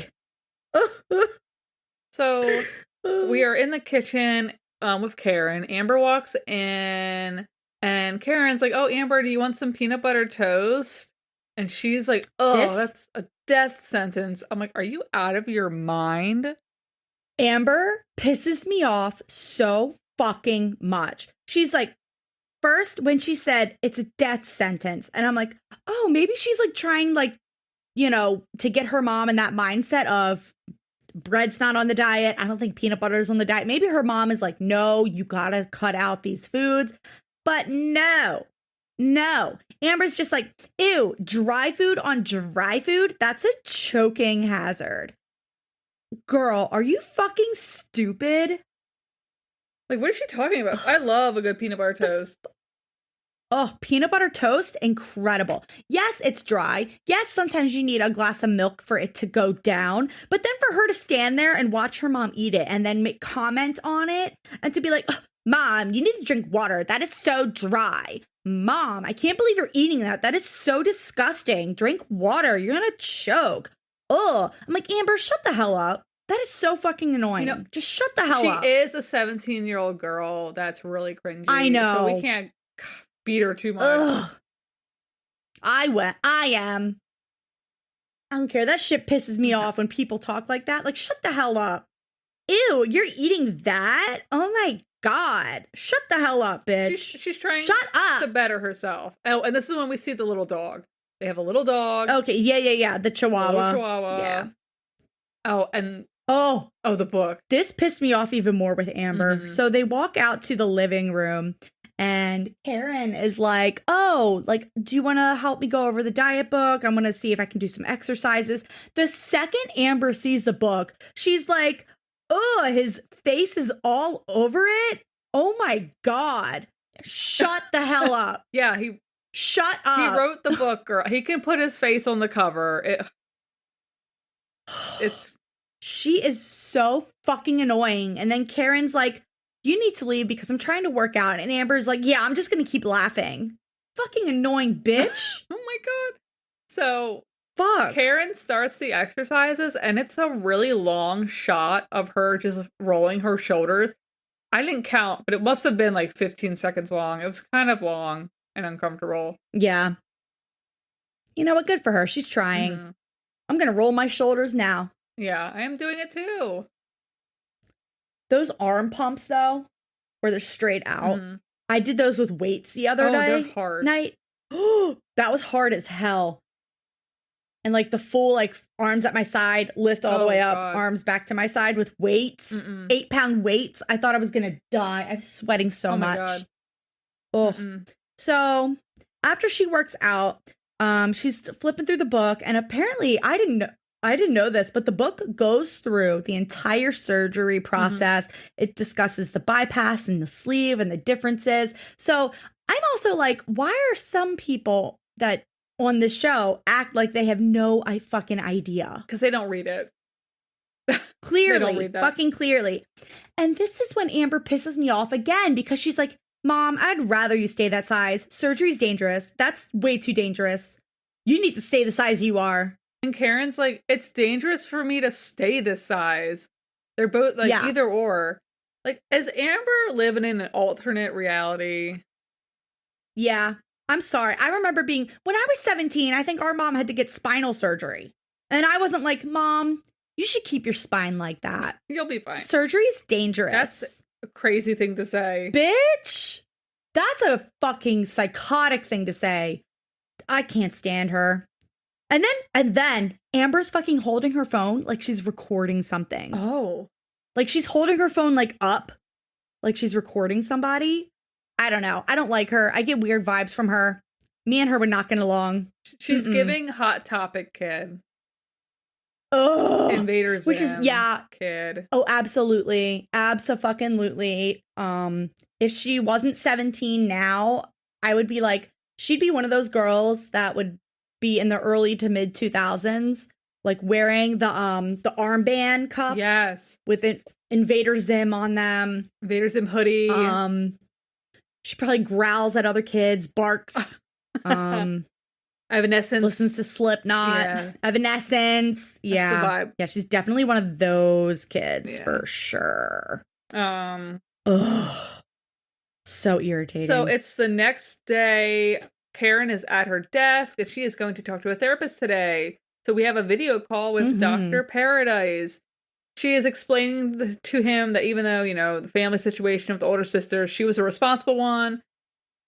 So we are in the kitchen with Karen. Amber walks in and Karen's like, oh, Amber, do you want some peanut butter toast? And she's like, oh, that's a death sentence. I'm like, are you out of your mind? Amber pisses me off so fucking much. She's like, first, when she said it's a death sentence, and I'm like, oh, maybe she's like trying, like, you know, to get her mom in that mindset of bread's not on the diet. I don't think peanut butter is on the diet. Maybe her mom is like, no, you gotta cut out these foods. But no. Amber's just like, ew, dry food on dry food? That's a choking hazard. Girl, are you fucking stupid? Like, what is she talking about? I love a good peanut butter toast. Oh, peanut butter toast? Incredible. Yes, it's dry. Yes, sometimes you need a glass of milk for it to go down. But then for her to stand there and watch her mom eat it and then make comment on it and to be like, Mom, you need to drink water. That is so dry. Mom, I can't believe you're eating that. That is so disgusting. Drink water. You're going to choke. Ugh. I'm like, Amber, shut the hell up. That is so fucking annoying. You know, just shut the hell up. She is a 17-year-old girl. That's really cringy. I know. So we can't beat her too much. Ugh. I am. I don't care. That shit pisses me off when people talk like that. Like, shut the hell up. Ew, you're eating that? Oh my God. Shut the hell up, bitch. She's trying Shut up. to better herself. Oh, and this is when we see the little dog. They have a little dog. Okay, yeah. The Chihuahua. Yeah. Oh, and Oh, the book. This pissed me off even more with Amber. Mm-hmm. So they walk out to the living room and Karen is like, oh, like, do you want to help me go over the diet book? I'm going to see if I can do some exercises. The second Amber sees the book, she's like, oh, his face is all over it. Oh my God. Shut the hell up. Yeah, shut up. He wrote the book, girl. He can put his face on the cover. It's She is so fucking annoying. And then Karen's like, you need to leave because I'm trying to work out. And Amber's like, yeah, I'm just going to keep laughing. Fucking annoying bitch. Oh my God. So fuck. Karen starts the exercises and it's a really long shot of her just rolling her shoulders. I didn't count, but it must have been like 15 seconds long. It was kind of long and uncomfortable. Yeah. You know what? Good for her. She's trying. Mm-hmm. I'm going to roll my shoulders now. Yeah, I am doing it too. Those arm pumps, though, where they're straight out. Mm-hmm. I did those with weights the other they're hard. night. Oh, that was hard as hell. And like the full like arms at my side, lift all the way up, arms back to my side with weights, 8-pound weights. I thought I was going to die. I'm sweating so much. God. Oh, so after she works out, she's flipping through the book, and apparently I didn't know this, but the book goes through the entire surgery process. Mm-hmm. It discusses the bypass and the sleeve and the differences. So I'm also like, why are some people that on this show act like they have no fucking idea? Because they don't read it. Clearly, they don't read that. Fucking clearly. And this is when Amber pisses me off again because she's like, Mom, I'd rather you stay that size. Surgery's dangerous. That's way too dangerous. You need to stay the size you are. And Karen's like, it's dangerous for me to stay this size. They're both like either or. Like, is Amber living in an alternate reality? Yeah. I'm sorry. I remember when I was 17, I think our mom had to get spinal surgery. And I wasn't like, Mom, you should keep your spine like that. You'll be fine. Surgery's dangerous. That's a crazy thing to say. Bitch. That's a fucking psychotic thing to say. I can't stand her. And then Amber's fucking holding her phone like she's recording something. Oh. Like she's holding her phone like up. Like she's recording somebody. I don't know. I don't like her. I get weird vibes from her. Me and her were not getting along. She's giving Hot Topic kid. Ugh. Invaders. Which is, kid. Oh, absolutely. Abso-fucking-lutely. if she wasn't 17 now, I would be like, she'd be one of those girls that would be in the early to mid 2000s, like wearing the armband cuffs. Yes. With an Invader Zim on them. Invader Zim hoodie. She probably growls at other kids, barks. Evanescence. Listens to Slipknot. Yeah. Evanescence. Yeah. That's the vibe. Yeah, she's definitely one of those kids for sure. Ugh. So irritating. So it's the next day. Karen is at her desk and she is going to talk to a therapist today. So we have a video call with Dr. Paradise. She is explaining to him that even though, you know, the family situation of the older sister, she was a responsible one.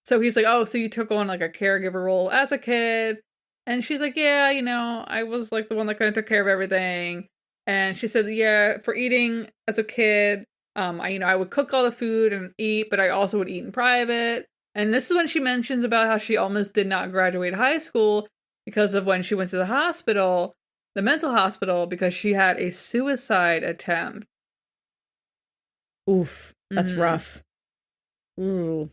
So he's like, oh, so you took on like a caregiver role as a kid. And she's like, yeah, you know, I was like the one that kind of took care of everything. And she said, yeah, for eating as a kid, I would cook all the food and eat, but I also would eat in private. And this is when she mentions about how she almost did not graduate high school because of when she went to the hospital, the mental hospital, because she had a suicide attempt. Oof, that's rough. Ooh.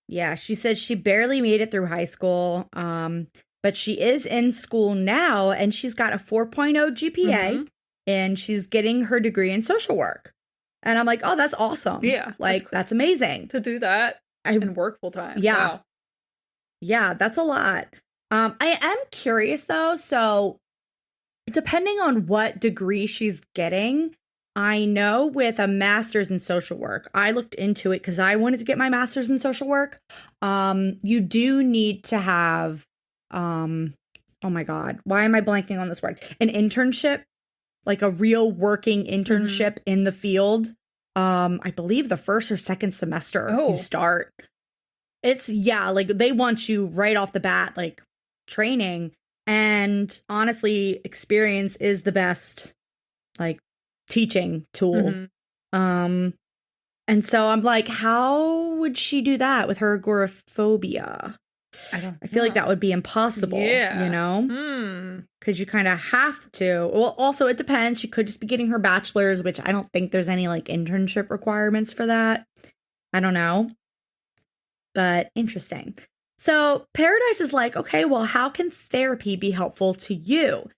Yeah, she said she barely made it through high school, but she is in school now, and she's got a 4.0 GPA, and she's getting her degree in social work. And I'm like, oh, that's awesome. Yeah. Like, that's amazing. To do that and work full time. Yeah. Wow. Yeah, that's a lot. I am curious, though, so depending on what degree she's getting, I know with a master's in social work, I looked into it because I wanted to get my master's in social work. You do need to have, oh my God, why am I blanking on this word? An internship, like a real working internship in the field. I believe the first or second semester you start. It's, like they want you right off the bat, like training. And honestly, experience is the best, like, teaching tool. And so I'm like, how would she do that with her agoraphobia? I feel like that would be impossible. You know, because you kind of have to. Well, also it depends. She could just be getting her bachelor's, which I don't think there's any like internship requirements for that. I don't know, but interesting. So Paradise is like, okay, well, how can therapy be helpful to you?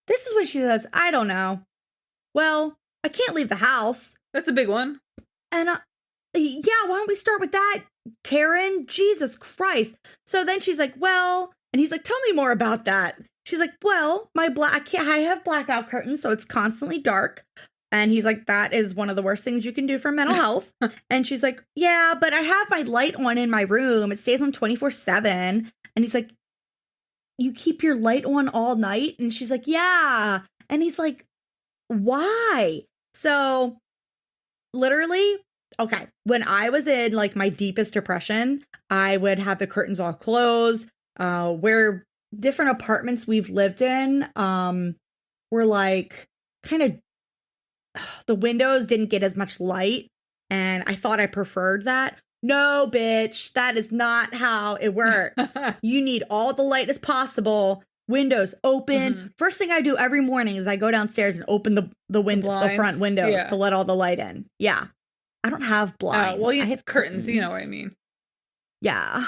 This is when she says, I don't know. Well, I can't leave the house. That's a big one. And why don't we start with that, Karen? Jesus Christ. So then she's like, well, and he's like, tell me more about that. She's like, well, I have blackout curtains, so it's constantly dark. And he's like, that is one of the worst things you can do for mental health. And she's like, yeah, but I have my light on in my room. It stays on 24/7. And he's like, you keep your light on all night? And she's like, yeah. And he's like, why? So literally, okay, when I was in like my deepest depression, I would have the curtains all closed. Where different apartments we've lived in were like kind of, the windows didn't get as much light, and I thought I preferred that. No, bitch, that is not how it works. You need all the light as possible. Windows open. First thing I do every morning is I go downstairs and open the windows, the front windows to let all the light in. Yeah. I don't have blinds. Well, I have curtains, you know what I mean. Yeah.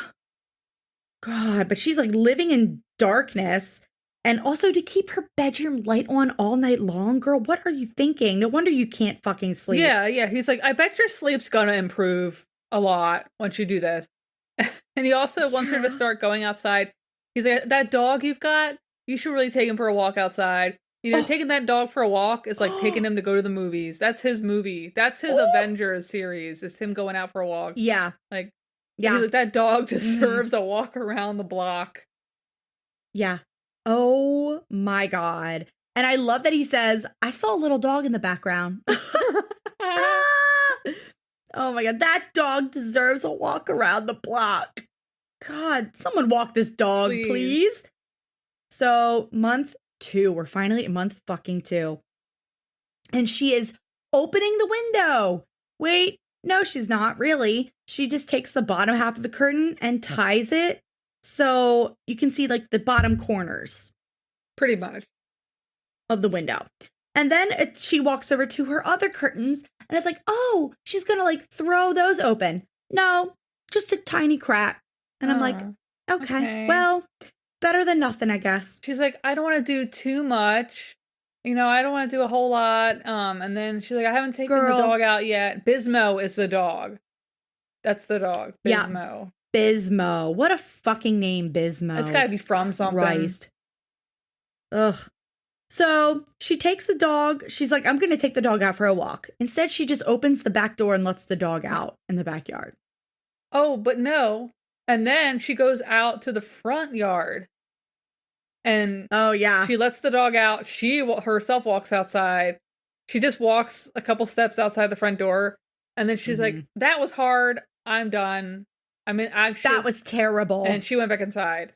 God, but she's like living in darkness. And also to keep her bedroom light on all night long, girl, what are you thinking? No wonder you can't fucking sleep. Yeah. He's like, I bet your sleep's gonna improve a lot once you do this. And he also wants her to start going outside. He's like, that dog you've got, you should really take him for a walk outside. You know, taking that dog for a walk is like taking him to go to the movies. That's his movie. That's his Avengers series. Is him going out for a walk. Yeah. Like, he's like, that dog deserves a walk around the block. Yeah. Oh my God. And I love that he says, I saw a little dog in the background. Oh my God. That dog deserves a walk around the block. God, someone walk this dog, please. So month 2, we're finally at month fucking 2. And she is opening the window. Wait, no, she's not really. She just takes the bottom half of the curtain and ties it so you can see like the bottom corners. Pretty much. Of the window. And then she walks over to her other curtains and it's like, oh, she's going to like throw those open. No, just a tiny crack. And I'm like, okay, well, better than nothing, I guess. She's like, I don't want to do too much. You know, I don't want to do a whole lot. And then she's like, I haven't taken the dog out yet. Bismo is the dog. That's the dog. Bismo. Yeah. Bismo. What a fucking name, Bismo. It's got to be from something. Christ. Ugh. So she takes the dog. She's like, I'm going to take the dog out for a walk. Instead, she just opens the back door and lets the dog out in the backyard. Oh, but no. And then she goes out to the front yard. And she lets the dog out. She herself walks outside. She just walks a couple steps outside the front door. And then she's like, that was hard. I'm done. I'm anxious. That was terrible. And she went back inside.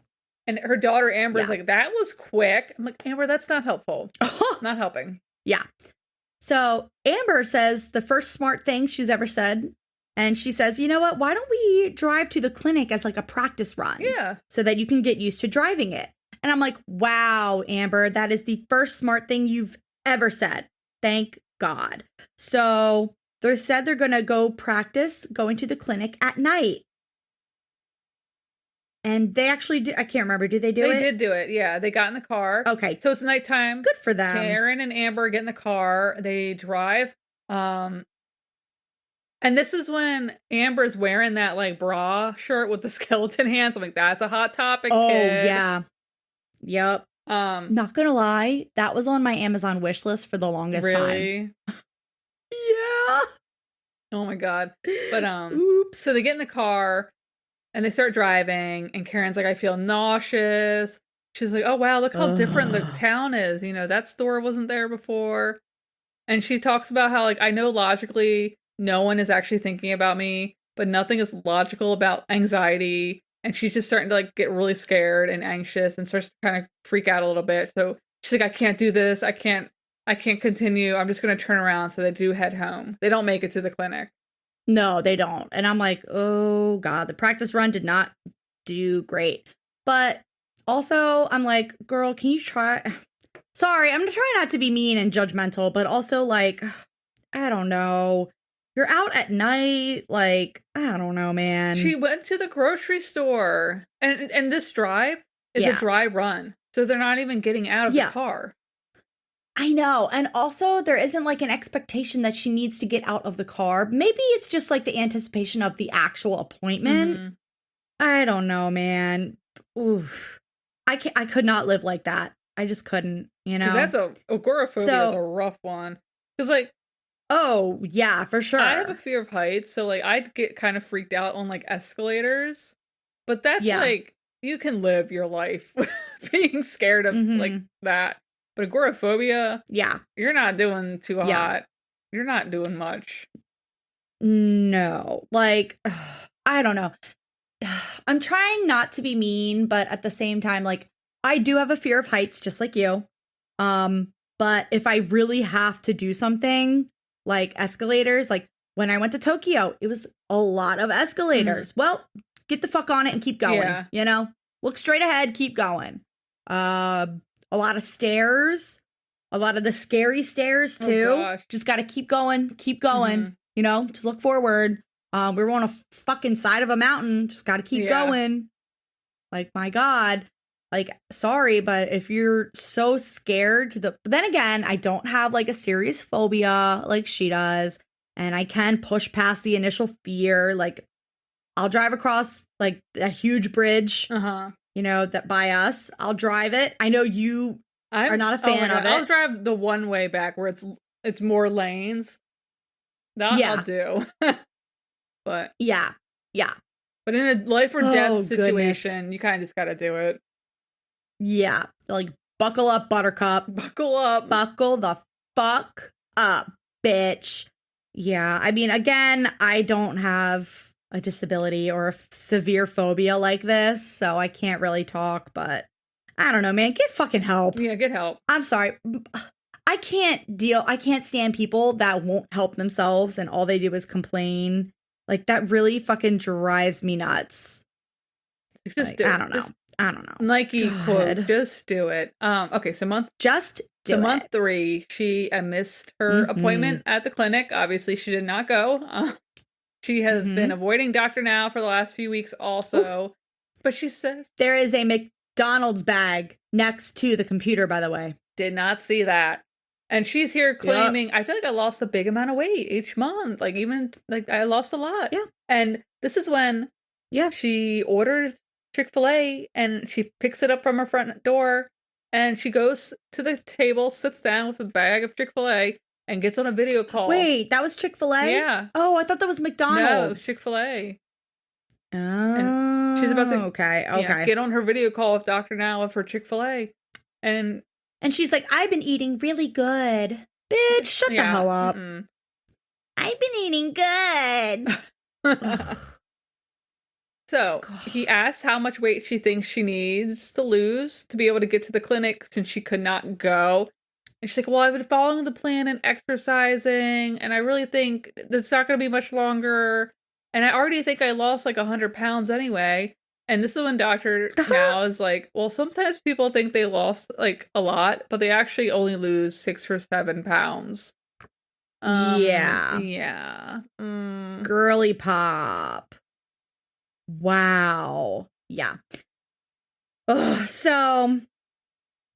And her daughter, Amber's like, that was quick. I'm like, Amber, that's not helpful. Not helping. Yeah. So Amber says the first smart thing she's ever said. And she says, you know what? Why don't we drive to the clinic as like a practice run? Yeah. So that you can get used to driving it. And I'm like, wow, Amber, that is the first smart thing you've ever said. Thank God. So they said they're going to go practice going to the clinic at night. And they actually do. I can't remember. Did they do it? They did do it. Yeah. They got in the car. Okay. So it's nighttime. Good for them. Karen and Amber get in the car. They drive. And this is when Amber's wearing that like bra shirt with the skeleton hands. I'm like, that's a hot topic. Oh, kid. yeah. Yep. Not gonna lie, that was on my Amazon wish list for the longest time. Yeah. Oh my God. But oops. So they get in the car and they start driving and Karen's like, I feel nauseous. She's like, oh wow, look how different the town is. You know, that store wasn't there before. And she talks about how like, I know logically no one is actually thinking about me, but nothing is logical about anxiety. And she's just starting to like get really scared and anxious and starts to kind of freak out a little bit. So she's like, I can't do this. I can't continue. I'm just going to turn around. So they do head home. They don't make it to the clinic. No, they don't. And I'm like, oh God, the practice run did not do great. But also I'm like, girl, can you try? Sorry, I'm trying not to be mean and judgmental, but also like, I don't know. You're out at night, like, I don't know, man. She went to the grocery store. And this drive is a dry run. So they're not even getting out of the car. I know. And also, there isn't like an expectation that she needs to get out of the car. Maybe it's just like the anticipation of the actual appointment. Mm-hmm. I don't know, man. Oof. I could not live like that. I just couldn't, you know? Because that's agoraphobia is a rough one. Because like, oh, yeah, for sure. I have a fear of heights, so like I'd get kind of freaked out on like escalators. But that's like you can live your life being scared of like that. But agoraphobia, you're not doing too hot. You're not doing much. No. Like I don't know. I'm trying not to be mean, but at the same time, like I do have a fear of heights just like you. But if I really have to do something, like escalators, like when I went to Tokyo, it was a lot of escalators. Well, get the fuck on it and keep going, you know? Look straight ahead, keep going. A lot of stairs, a lot of the scary stairs too. Just got to keep going, you know? Just look forward. We were on a fucking side of a mountain, just got to keep going. Like, my God. Like, sorry, but if you're so scared but then again, I don't have like a serious phobia like she does. And I can push past the initial fear. Like, I'll drive across like a huge bridge, you know, that by us. I'll drive it. I know you are not a fan of it. I'll drive the one way back where it's more lanes. That I'll do. But yeah. But in a life or death situation, you kind of just got to do it. Yeah, like buckle up, Buttercup. Buckle up. Buckle the fuck up, bitch. Yeah, I mean, again, I don't have a disability or a severe phobia like this, so I can't really talk, but I don't know, man. Get fucking help. Yeah, get help. I'm sorry. I can't stand people that won't help themselves and all they do is complain. Like, that really fucking drives me nuts. Just like, I don't know. Nike quote, just do it. Okay, so just So do month it. 3, I missed her appointment at the clinic. Obviously, she did not go. She has been avoiding Dr. Now for the last few weeks also. Ooh. But she says... There is a McDonald's bag next to the computer, by the way. Did not see that. And she's here claiming, I feel like I lost a big amount of weight each month. Like, even, like, I lost a lot. Yeah. And this is when she ordered Chick-fil-A and she picks it up from her front door and she goes to the table, sits down with a bag of Chick-fil-A and gets on a video call. Wait, that was Chick-fil-A? Yeah. Oh, I thought that was McDonald's. No, it was Chick-fil-A. Oh, and she's about to okay. Get on her video call with Dr. Now of her Chick-fil-A. And she's like, I've been eating really good. Bitch, shut the hell up. I've been eating good. So he asks how much weight she thinks she needs to lose to be able to get to the clinic since she could not go. And she's like, well, I've been following the plan and exercising, and I really think it's not going to be much longer. And I already think I lost like 100 pounds anyway. And this is when Dr. Now is like, well, sometimes people think they lost like a lot, but they actually only lose 6 or 7 pounds. Yeah. Girly pop. Wow. Yeah. Ugh, so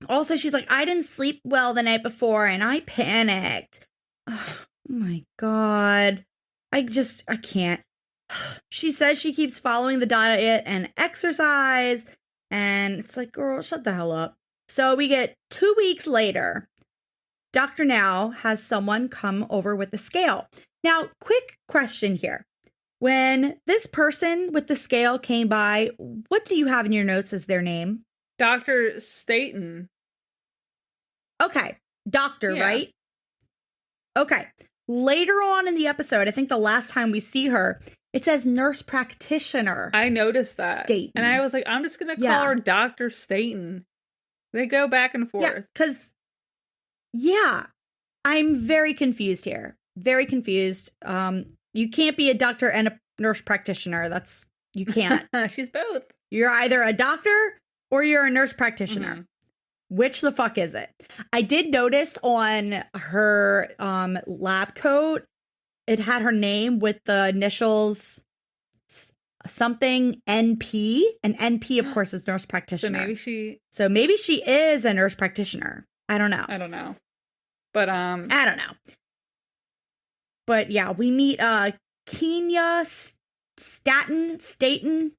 also she's like, I didn't sleep well the night before and I panicked. Oh my God. I can't. She says she keeps following the diet and exercise. And it's like, girl, shut the hell up. So we get 2 weeks later. Dr. Now has someone come over with the scale. Now, quick question here. When this person with the scale came by, what do you have in your notes as their name? Dr. Staten. Okay. Doctor, right? Okay. Later on in the episode, I think the last time we see her, it says nurse practitioner. I noticed that. Staten. And I was like, I'm just going to call her Dr. Staten. They go back and forth. Yeah, because, I'm very confused here. Very confused. You can't be a doctor and a nurse practitioner. You can't. She's both. You're either a doctor or you're a nurse practitioner. Which the fuck is it? I did notice on her lab coat, it had her name with the initials something NP. And NP, of course, is nurse practitioner. So maybe she is a nurse practitioner. I don't know. But I don't know. But yeah, we meet Kenya Staten.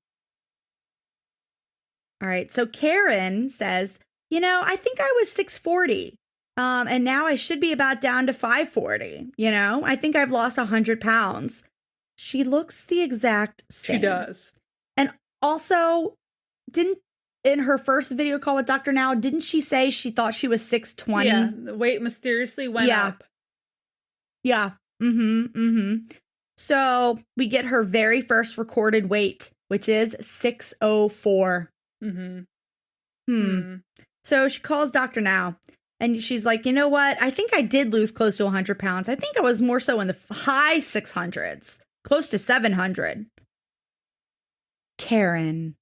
All right, so Karen says, I think I was 640. And now I should be about down to 540. I think I've lost 100 pounds. She looks the exact same. She does. And also, in her first video call with Dr. Now, didn't she say she thought she was 620? Yeah, the weight mysteriously went up. Yeah. So we get her very first recorded weight, which is 604. So she calls Dr. Now and she's like, you know what? I think I did lose close to 100 pounds. I think I was more so in the high 600s, close to 700. Karen.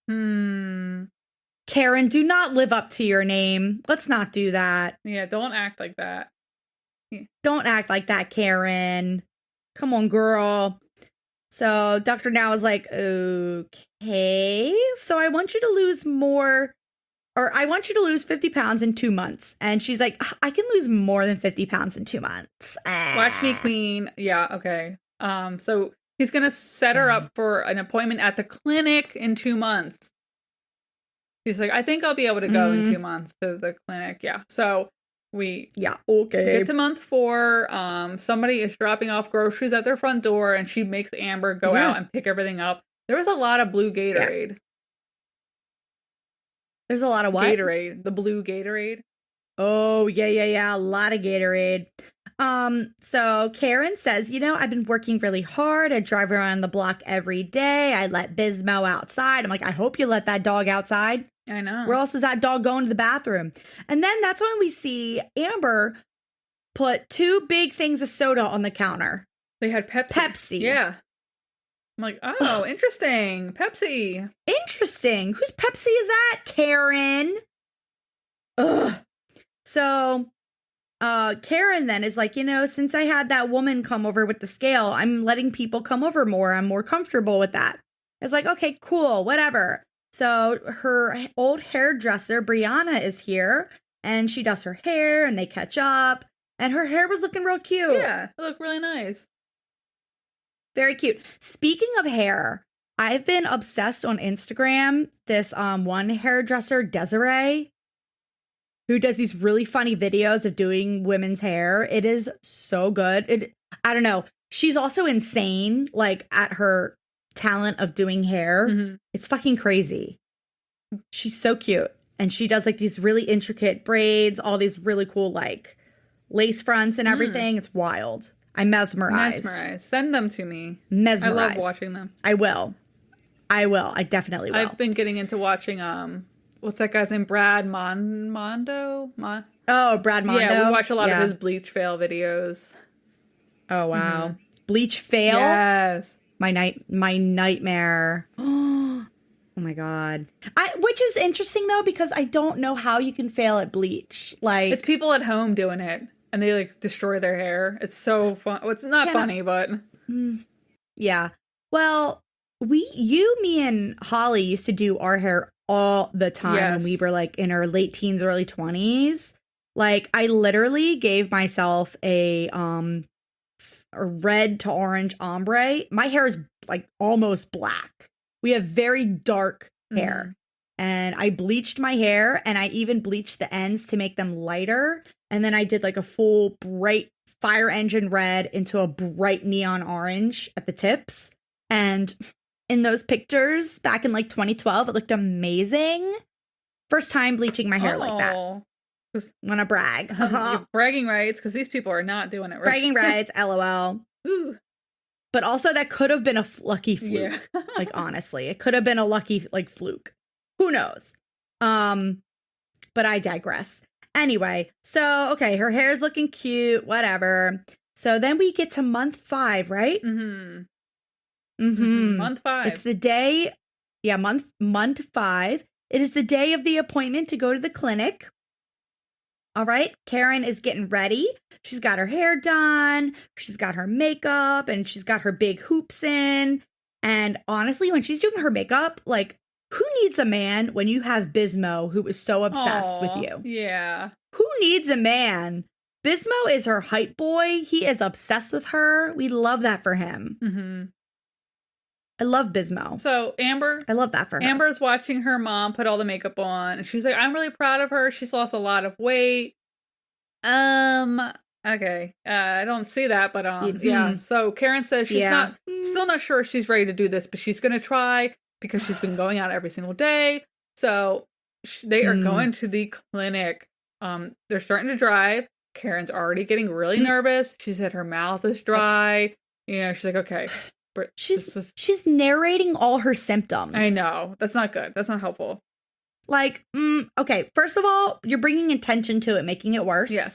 Karen, do not live up to your name. Let's not do that. Yeah, don't act like that. Don't act like that, Karen. Come on, girl. So Dr. Now is like, okay, so I want you to lose more, or I want you to lose 50 pounds in 2 months. And she's like, I can lose more than 50 pounds in 2 months. Watch me, queen. Yeah, okay. So he's going to set her up for an appointment at the clinic in 2 months. She's like, I think I'll be able to go in 2 months to the clinic. Yeah. So we get to month 4. Somebody is dropping off groceries at their front door and she makes Amber go out and pick everything up. There was a lot of blue Gatorade. Yeah. There's a lot of what? Gatorade. The blue Gatorade. Oh, yeah. A lot of Gatorade. So Karen says, I've been working really hard. I drive around the block every day. I let Bismo outside. I'm like, I hope you let that dog outside. I know. Where else is that dog going to the bathroom? And then that's when we see Amber put 2 big things of soda on the counter. They had Pepsi. Yeah. I'm like, oh, interesting. Pepsi. Interesting. Whose Pepsi is that, Karen? Ugh. So Karen then is like, since I had that woman come over with the scale, I'm letting people come over more. I'm more comfortable with that. It's like, okay, cool, whatever. So her old hairdresser, Brianna, is here and she does her hair and they catch up and her hair was looking real cute. Yeah, it looked really nice. Very cute. Speaking of hair, I've been obsessed on Instagram. This one hairdresser, Desiree, who does these really funny videos of doing women's hair. It is so good. I don't know. She's also insane, like at her talent of doing hair. Mm-hmm. It's fucking crazy. She's so cute. And she does like these really intricate braids, all these really cool like lace fronts and everything. It's wild. I'm mesmerized. Send them to me. Mesmerized. I love watching them. I will. I definitely will. I've been getting into watching, what's that guy's name? Brad Mondo? Oh, Brad Mondo. Yeah, we watch a lot of his bleach fail videos. Oh, wow. Mm-hmm. Bleach fail? Yes. My nightmare. Oh my God. Which is interesting though, because I don't know how you can fail at bleach. Like, it's people at home doing it. And they like destroy their hair. It's so fun. Well, it's not funny, but yeah. Well, me and Holly used to do our hair all the time when we were like in our late teens, early 20s. Like I literally gave myself a red to orange ombre. My hair is like almost black. We have very dark hair. And I bleached my hair and I even bleached the ends to make them lighter. And then I did like a full bright fire engine red into a bright neon orange at the tips. And in those pictures back in like 2012, it looked amazing. First time bleaching my hair like that. Wanna brag. Bragging rights, because these people are not doing it right. Bragging rights, LOL. Ooh. But also that could have been a lucky fluke. Yeah. Like honestly, it could have been a lucky like fluke. Who knows? But I digress. Anyway, so, okay, her hair's looking cute, whatever. So then we get to month 5, right? Mm-hmm. Month 5. It's the day, month 5. It is the day of the appointment to go to the clinic. All right, Karen is getting ready. She's got her hair done. She's got her makeup, and she's got her big hoops in. And honestly, when she's doing her makeup, like, who needs a man when you have Bismo, who is so obsessed with you? Yeah. Who needs a man? Bismo is her hype boy. He is obsessed with her. We love that for him. Mm-hmm. I love Bismo. So Amber. I love that for her. Amber's watching her mom put all the makeup on. And she's like, I'm really proud of her. She's lost a lot of weight. Okay. I don't see that, but yeah. So Karen says she's still not sure if she's ready to do this, but she's going to try. Because she's been going out every single day. So they are going to the clinic. They're starting to drive. Karen's already getting really nervous. She said her mouth is dry. She's like, okay. But she's narrating all her symptoms. I know. That's not good. That's not helpful. Like, okay. First of all, you're bringing attention to it, making it worse. Yeah.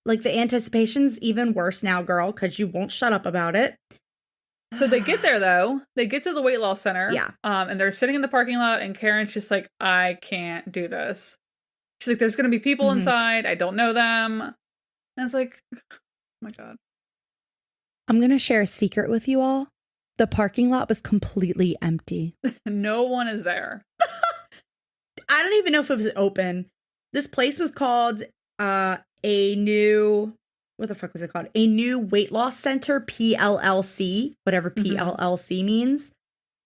Like the anticipation's even worse now, girl, because you won't shut up about it. So they get there, though. They get to the weight loss center. Yeah. And they're sitting in the parking lot, and Karen's just like, I can't do this. She's like, there's going to be people inside. I don't know them. And it's like, oh my God. I'm going to share a secret with you all. The parking lot was completely empty. No one is there. I don't even know if it was open. This place was called what the fuck was it called? A new weight loss center, PLLC, whatever PLLC means.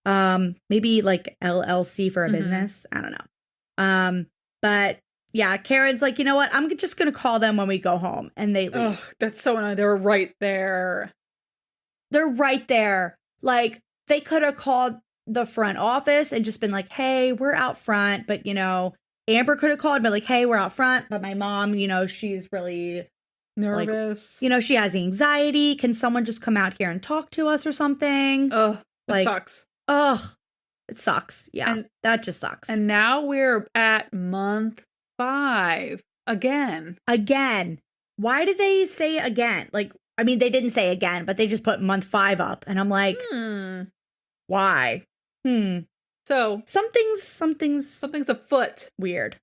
Maybe like LLC for a business. I don't know. But yeah, Karen's like, you know what? I'm just going to call them when we go home. And they leave. Oh, that's so annoying. They were right there. They're right there. Like they could have called the front office and just been like, hey, we're out front. But, Amber could have called and been like, hey, we're out front. But my mom, she's really nervous. Like, she has anxiety. Can someone just come out here and talk to us or something? Ugh, it sucks. Ugh, it sucks. Yeah, that just sucks. And now we're at month 5 again. Why did they say again? Like, I mean, they didn't say again, but they just put month 5 up. And I'm like, why? So something's afoot. Weird.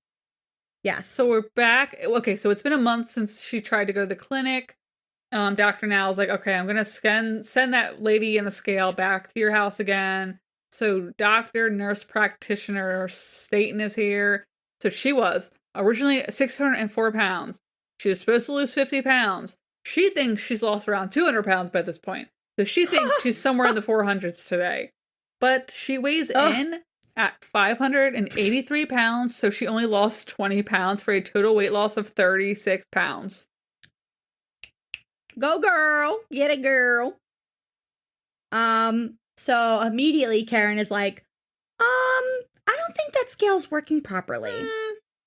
Yes. So we're back. Okay, so it's been a month since she tried to go to the clinic. Dr. Now's like, okay, I'm going to send that lady in the scale back to your house again. So doctor, nurse practitioner Staten is here. So she was originally 604 pounds. She was supposed to lose 50 pounds. She thinks she's lost around 200 pounds by this point. So she thinks she's somewhere in the 400s today. But she weighs in at 583 pounds, so she only lost 20 pounds for a total weight loss of 36 pounds. Go girl. Get it, girl. So immediately Karen is like, I don't think that scale's working properly.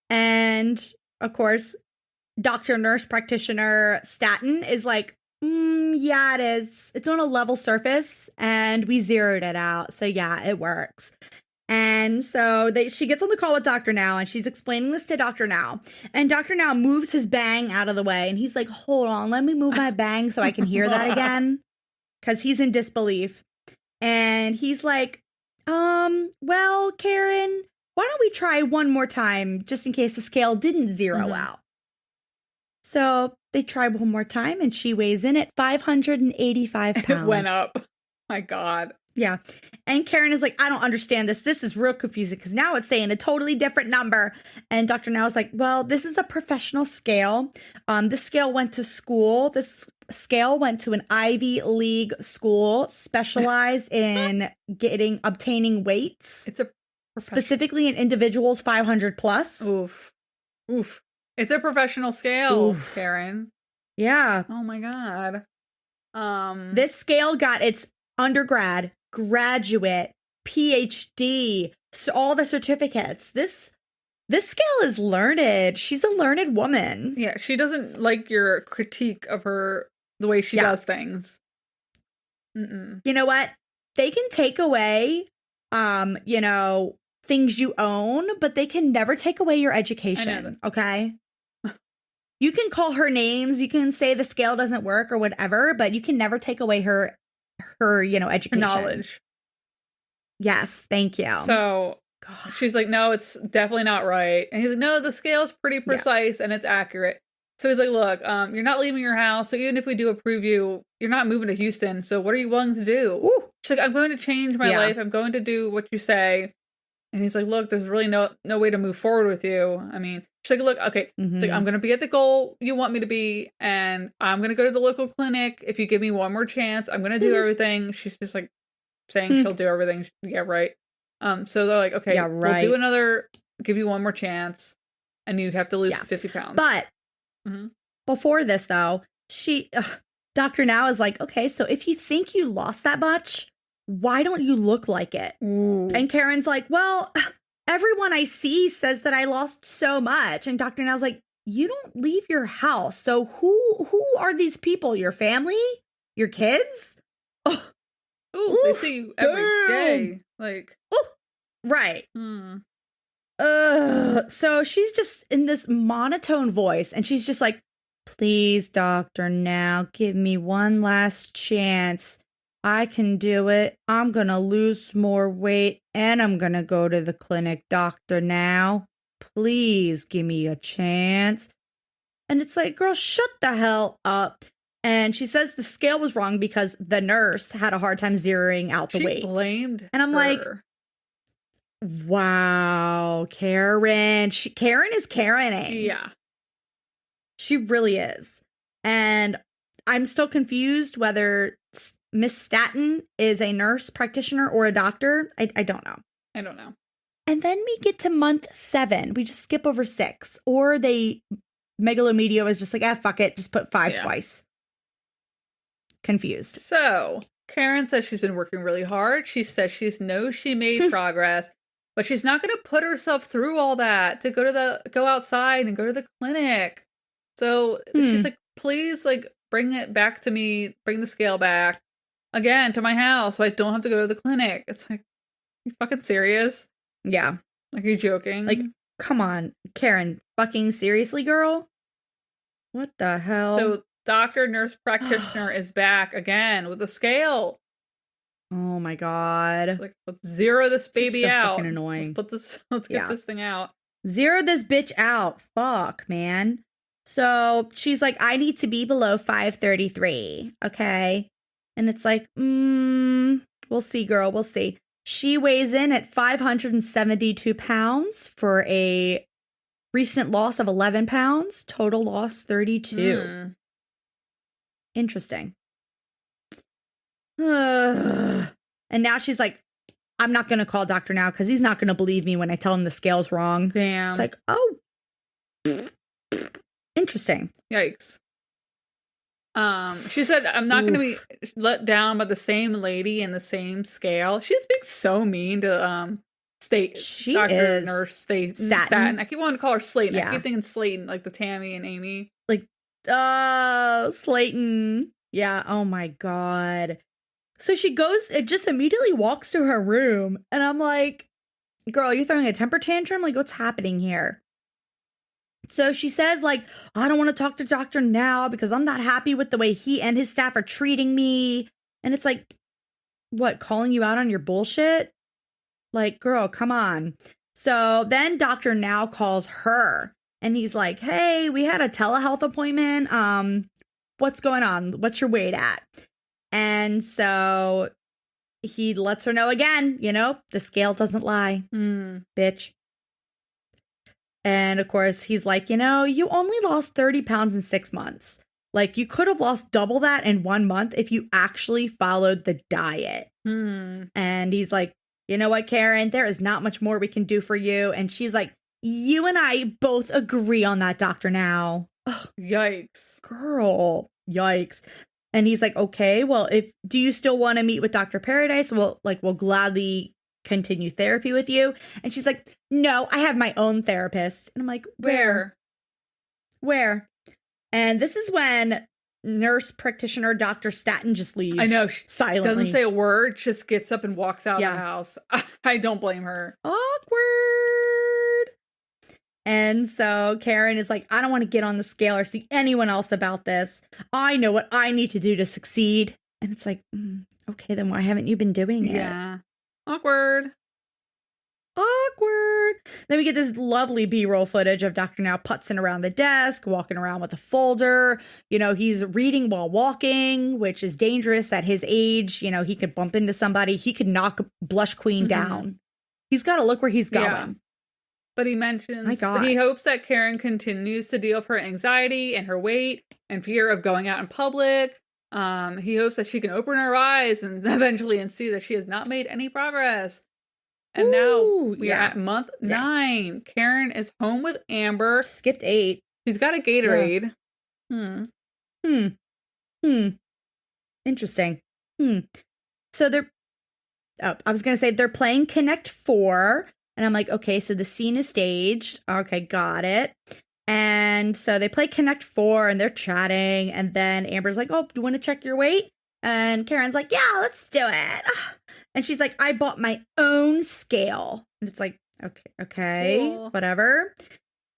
And of course, doctor, nurse practitioner Staten is like, yeah, it is. It's on a level surface and we zeroed it out. So yeah, it works. And so she gets on the call with Dr. Now and she's explaining this to Dr. Now. And Dr. Now moves his bang out of the way and he's like, hold on, let me move my bang so I can hear that again. Because he's in disbelief. And he's like, well, Karen, why don't we try one more time just in case the scale didn't zero out? So they try one more time and she weighs in at 585 pounds. It went up. My God. Yeah. And Karen is like, I don't understand this. This is real confusing because now it's saying a totally different number. And Dr. Now is like, well, this is a professional scale. This scale went to school. This scale went to an Ivy League school specialized in obtaining weights. It's a specifically in individuals 500 plus. Oof. It's a professional scale, Oof. Karen. Yeah. Oh my God. This scale got its undergrad, graduate, PhD, so all the certificates. This scale is learned. She's a learned woman. Yeah, she doesn't like your critique of her, the way she does things. You know what? They can take away, things you own, but they can never take away your education. Okay? You can call her names. You can say the scale doesn't work or whatever, but you can never take away her education. Knowledge. Yes, thank you. So she's like, no, it's definitely not right. And he's like, no, the scale's pretty precise and it's accurate. So he's like, look, you're not leaving your house. So even if we do approve you, you're not moving to Houston. So what are you willing to do? Ooh. She's like, I'm going to change my life. I'm going to do what you say. And he's like, look, there's really no way to move forward with you. I mean, she's like, look, okay, she's like, I'm going to be at the goal you want me to be. And I'm going to go to the local clinic. If you give me one more chance, I'm going to do everything. She's just like saying she'll do everything. Yeah, right. So they're like, okay, we'll give you one more chance. And you have to lose 50 pounds. But before this, though, Dr. Now is like, okay, so if you think you lost that much, why don't you look like it? Ooh. And Karen's like, well, everyone I see says that I lost so much. And Dr. Now's like, you don't leave your house. So who are these people? Your family? Your kids? Oh. Ooh, they see you every day. Like, right. So she's just in this monotone voice and she's just like, please, Dr. Now, give me one last chance. I can do it. I'm going to lose more weight and I'm going to go to the clinic, Dr. Now. Please give me a chance. And it's like, girl, shut the hell up. And she says the scale was wrong because the nurse had a hard time zeroing out the weight. She blamed And I'm like, wow, Karen. Karen is Karening. Yeah. She really is. And I'm still confused whether Miss Staten is a nurse practitioner or a doctor. I don't know. I don't know. And then we get to month 7. We just skip over 6. Or Megalomedia was just like, fuck it. Just put 5 twice. Confused. So Karen says she's been working really hard. She says she knows she made progress, but she's not going to put herself through all that to go outside and go to the clinic. So she's like, please, like, bring it back to me. Bring the scale back again to my house so I don't have to go to the clinic. It's like, you fucking serious? Yeah. Like, are you joking? Like, come on, Karen. Fucking seriously, girl? What the hell? So doctor, nurse practitioner is back again with a scale. Oh my God. Like, let's zero this baby so out. Fucking annoying. Let's get this thing out. Zero this bitch out. Fuck, man. So she's like, I need to be below 533. Okay. And it's like, we'll see, girl. We'll see. She weighs in at 572 pounds for a recent loss of 11 pounds. Total loss 32. Interesting. And now she's like, I'm not going to call doctor now because he's not going to believe me when I tell him the scale's wrong. Damn. It's like, oh, interesting. Yikes. She said, I'm not going to be let down by the same lady in the same scale. She's being so mean to Staten. I keep wanting to call her Slayton. Yeah. I keep thinking Slayton, like the Tammy and Amy. Like, Slayton. Yeah. Oh my God. So she goes, it just immediately walks to her room. And I'm like, girl, you're throwing a temper tantrum? Like, what's happening here? So she says, like, I don't want to talk to doctor now because I'm not happy with the way he and his staff are treating me. And it's like, what, calling you out on your bullshit? Like, girl, come on. So then doctor now calls her and he's like, hey, we had a telehealth appointment. What's going on? What's your weight at? And so he lets her know again, the scale doesn't lie, bitch. And of course, he's like, you only lost 30 pounds in 6 months. Like, you could have lost double that in 1 month if you actually followed the diet. And he's like, you know what, Karen, there is not much more we can do for you. And she's like, you and I both agree on that, doctor now. Ugh, yikes. Girl, yikes. And he's like, okay, well, do you still want to meet with Dr. Paradise? We'll gladly continue therapy with you. And she's like, no, I have my own therapist. And I'm like, where? And this is when nurse practitioner Dr. Staten just leaves. I know. Silently. Doesn't say a word, just gets up and walks out of the house. I don't blame her. Awkward. And so Karen is like, I don't want to get on the scale or see anyone else about this. I know what I need to do to succeed. And it's like, okay, then why haven't you been doing it? Yeah. Awkward. Then we get this lovely B-roll footage of Dr. Now putzing around the desk, walking around with a folder. He's reading while walking, which is dangerous at his age. He could bump into somebody. He could knock Blush Queen down. He's got to look where he's going. Yeah. But he mentions he hopes that Karen continues to deal with her anxiety and her weight and fear of going out in public. He hopes that she can open her eyes and eventually see that she has not made any progress. And now we are at month 9. Karen is home with Amber. Skipped 8. She's got a Gatorade. Interesting. So I was going to say they're playing Connect 4. And I'm like, okay, so the scene is staged. Okay, got it. And so they play Connect 4 and they're chatting. And then Amber's like, oh, you want to check your weight? And Karen's like, yeah, let's do it. And she's like, I bought my own scale. And it's like, okay, cool. Whatever.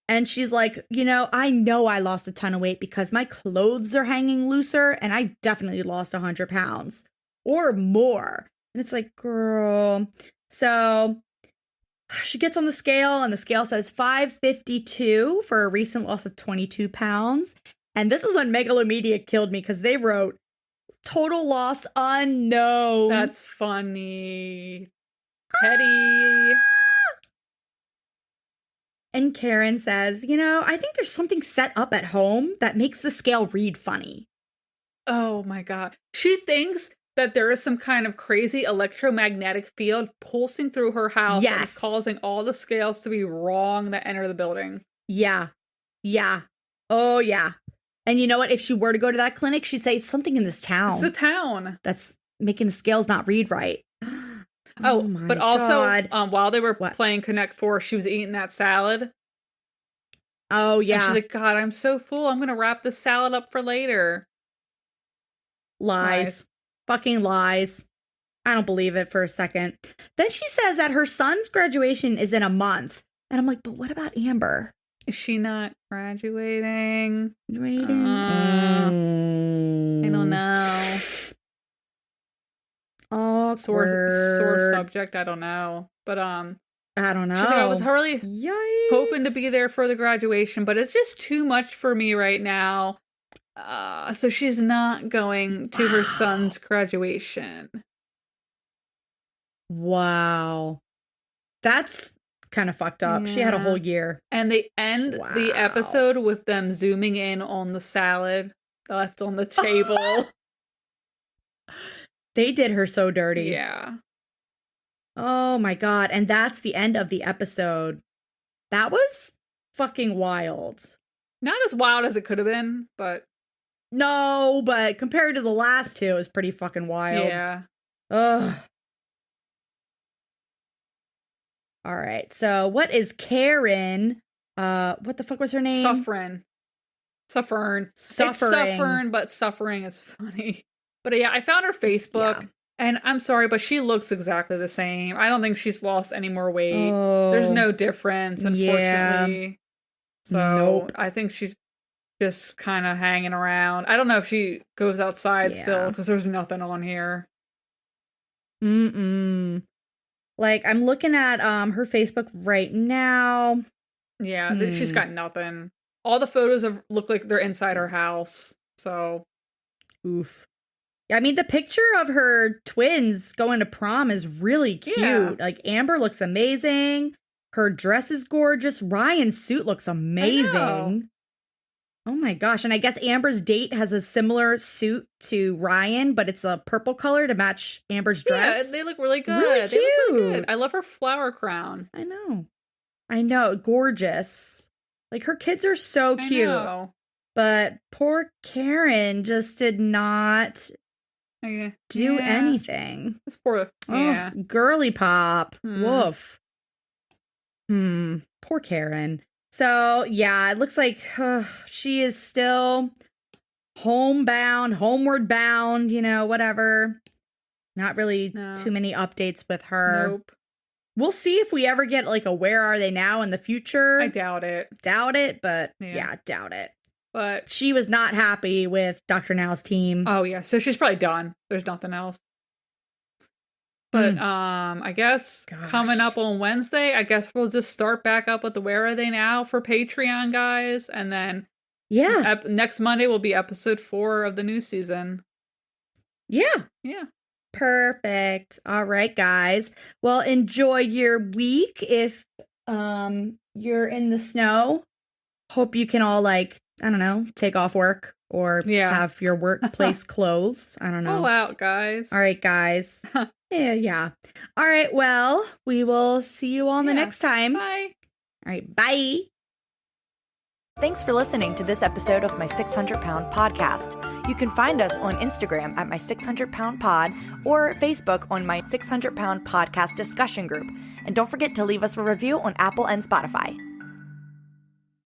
And she's like, I know I lost a ton of weight because my clothes are hanging looser. And I definitely lost 100 pounds or more. And it's like, girl. So she gets on the scale and the scale says 552 for a recent loss of 22 pounds. And this is when Megalomedia killed me because they wrote total loss unknown. That's funny. Petty. And Karen says, I think there's something set up at home that makes the scale read funny. Oh my God. She thinks that there is some kind of crazy electromagnetic field pulsing through her house and is causing all the scales to be wrong that enter the building. Yeah. Oh, yeah. And you know what? If she were to go to that clinic, she'd say it's something in this town. It's the town. That's making the scales not read right. Oh but also, while they were playing Connect 4, she was eating that salad. Oh, yeah. And she's like, God, I'm so full. I'm going to wrap this salad up for later. Lies. Fucking lies. I don't believe it for a second. Then she says that her son's graduation is in a month. And I'm like, but what about Amber? Is she not graduating? I don't know. Awkward. Sore subject, I don't know. But I don't know. She's like, I was really Yikes. hoping to be there for the graduation, but it's just too much for me right now. So she's not going to her son's graduation. Wow. That's kind of fucked up. She had a whole year. And they end the episode with them zooming in on the salad left on the table. They did her so dirty. Yeah. Oh my God. And that's the end of the episode. That was fucking wild. Not as wild as it could have been, but... No, but compared to the last two, it was pretty fucking wild. Yeah. Ugh. All right. So what is Karen? What the fuck was her name? Suffering. It's suffering, but suffering is funny. But yeah, I found her Facebook, and I'm sorry, but she looks exactly the same. I don't think she's lost any more weight. Oh, there's no difference, unfortunately. Yeah. So Nope. I think she's just kind of hanging around. I don't know if she goes outside still, because there's nothing on here. Like, I'm looking at her Facebook right now. Yeah, she's got nothing. All the photos look like they're inside her house. So, oof. I mean, the picture of her twins going to prom is really cute. Yeah. Like, Amber looks amazing. Her dress is gorgeous. Ryan's suit looks amazing. Oh my gosh. And I guess Amber's date has a similar suit to Ryan, but it's a purple color to match Amber's dress. Yeah, they look really good. Really They look really cute. good. I love her flower crown. I know. Gorgeous. Like, her kids are so cute. I know. But poor Karen just did not do anything. This poor, girly pop. Woof. Poor Karen. So, yeah, it looks like she is still homeward bound, whatever. Not really too many updates with her. Nope. We'll see if we ever get like a where are they now in the future. I doubt it. But doubt it. But she was not happy with Dr. Now's team. Oh, yeah. So she's probably done. There's nothing else. But I guess coming up on Wednesday, I guess we'll just start back up with the Where Are They Now for Patreon, guys. And then next Monday will be episode 4 of the new season. Yeah. Perfect. All right, guys. Well, enjoy your week if you're in the snow. Hope you can all, like, I don't know, take off work or have your workplace closed. I don't know. All out, guys. All right, guys. Yeah. All right. Well, we will see you all the next time. Bye. All right. Bye. Thanks for listening to this episode of My 600 Pound Podcast. You can find us on Instagram at My 600 Pound Pod or Facebook on My 600 Pound Podcast discussion group. And don't forget to leave us a review on Apple and Spotify.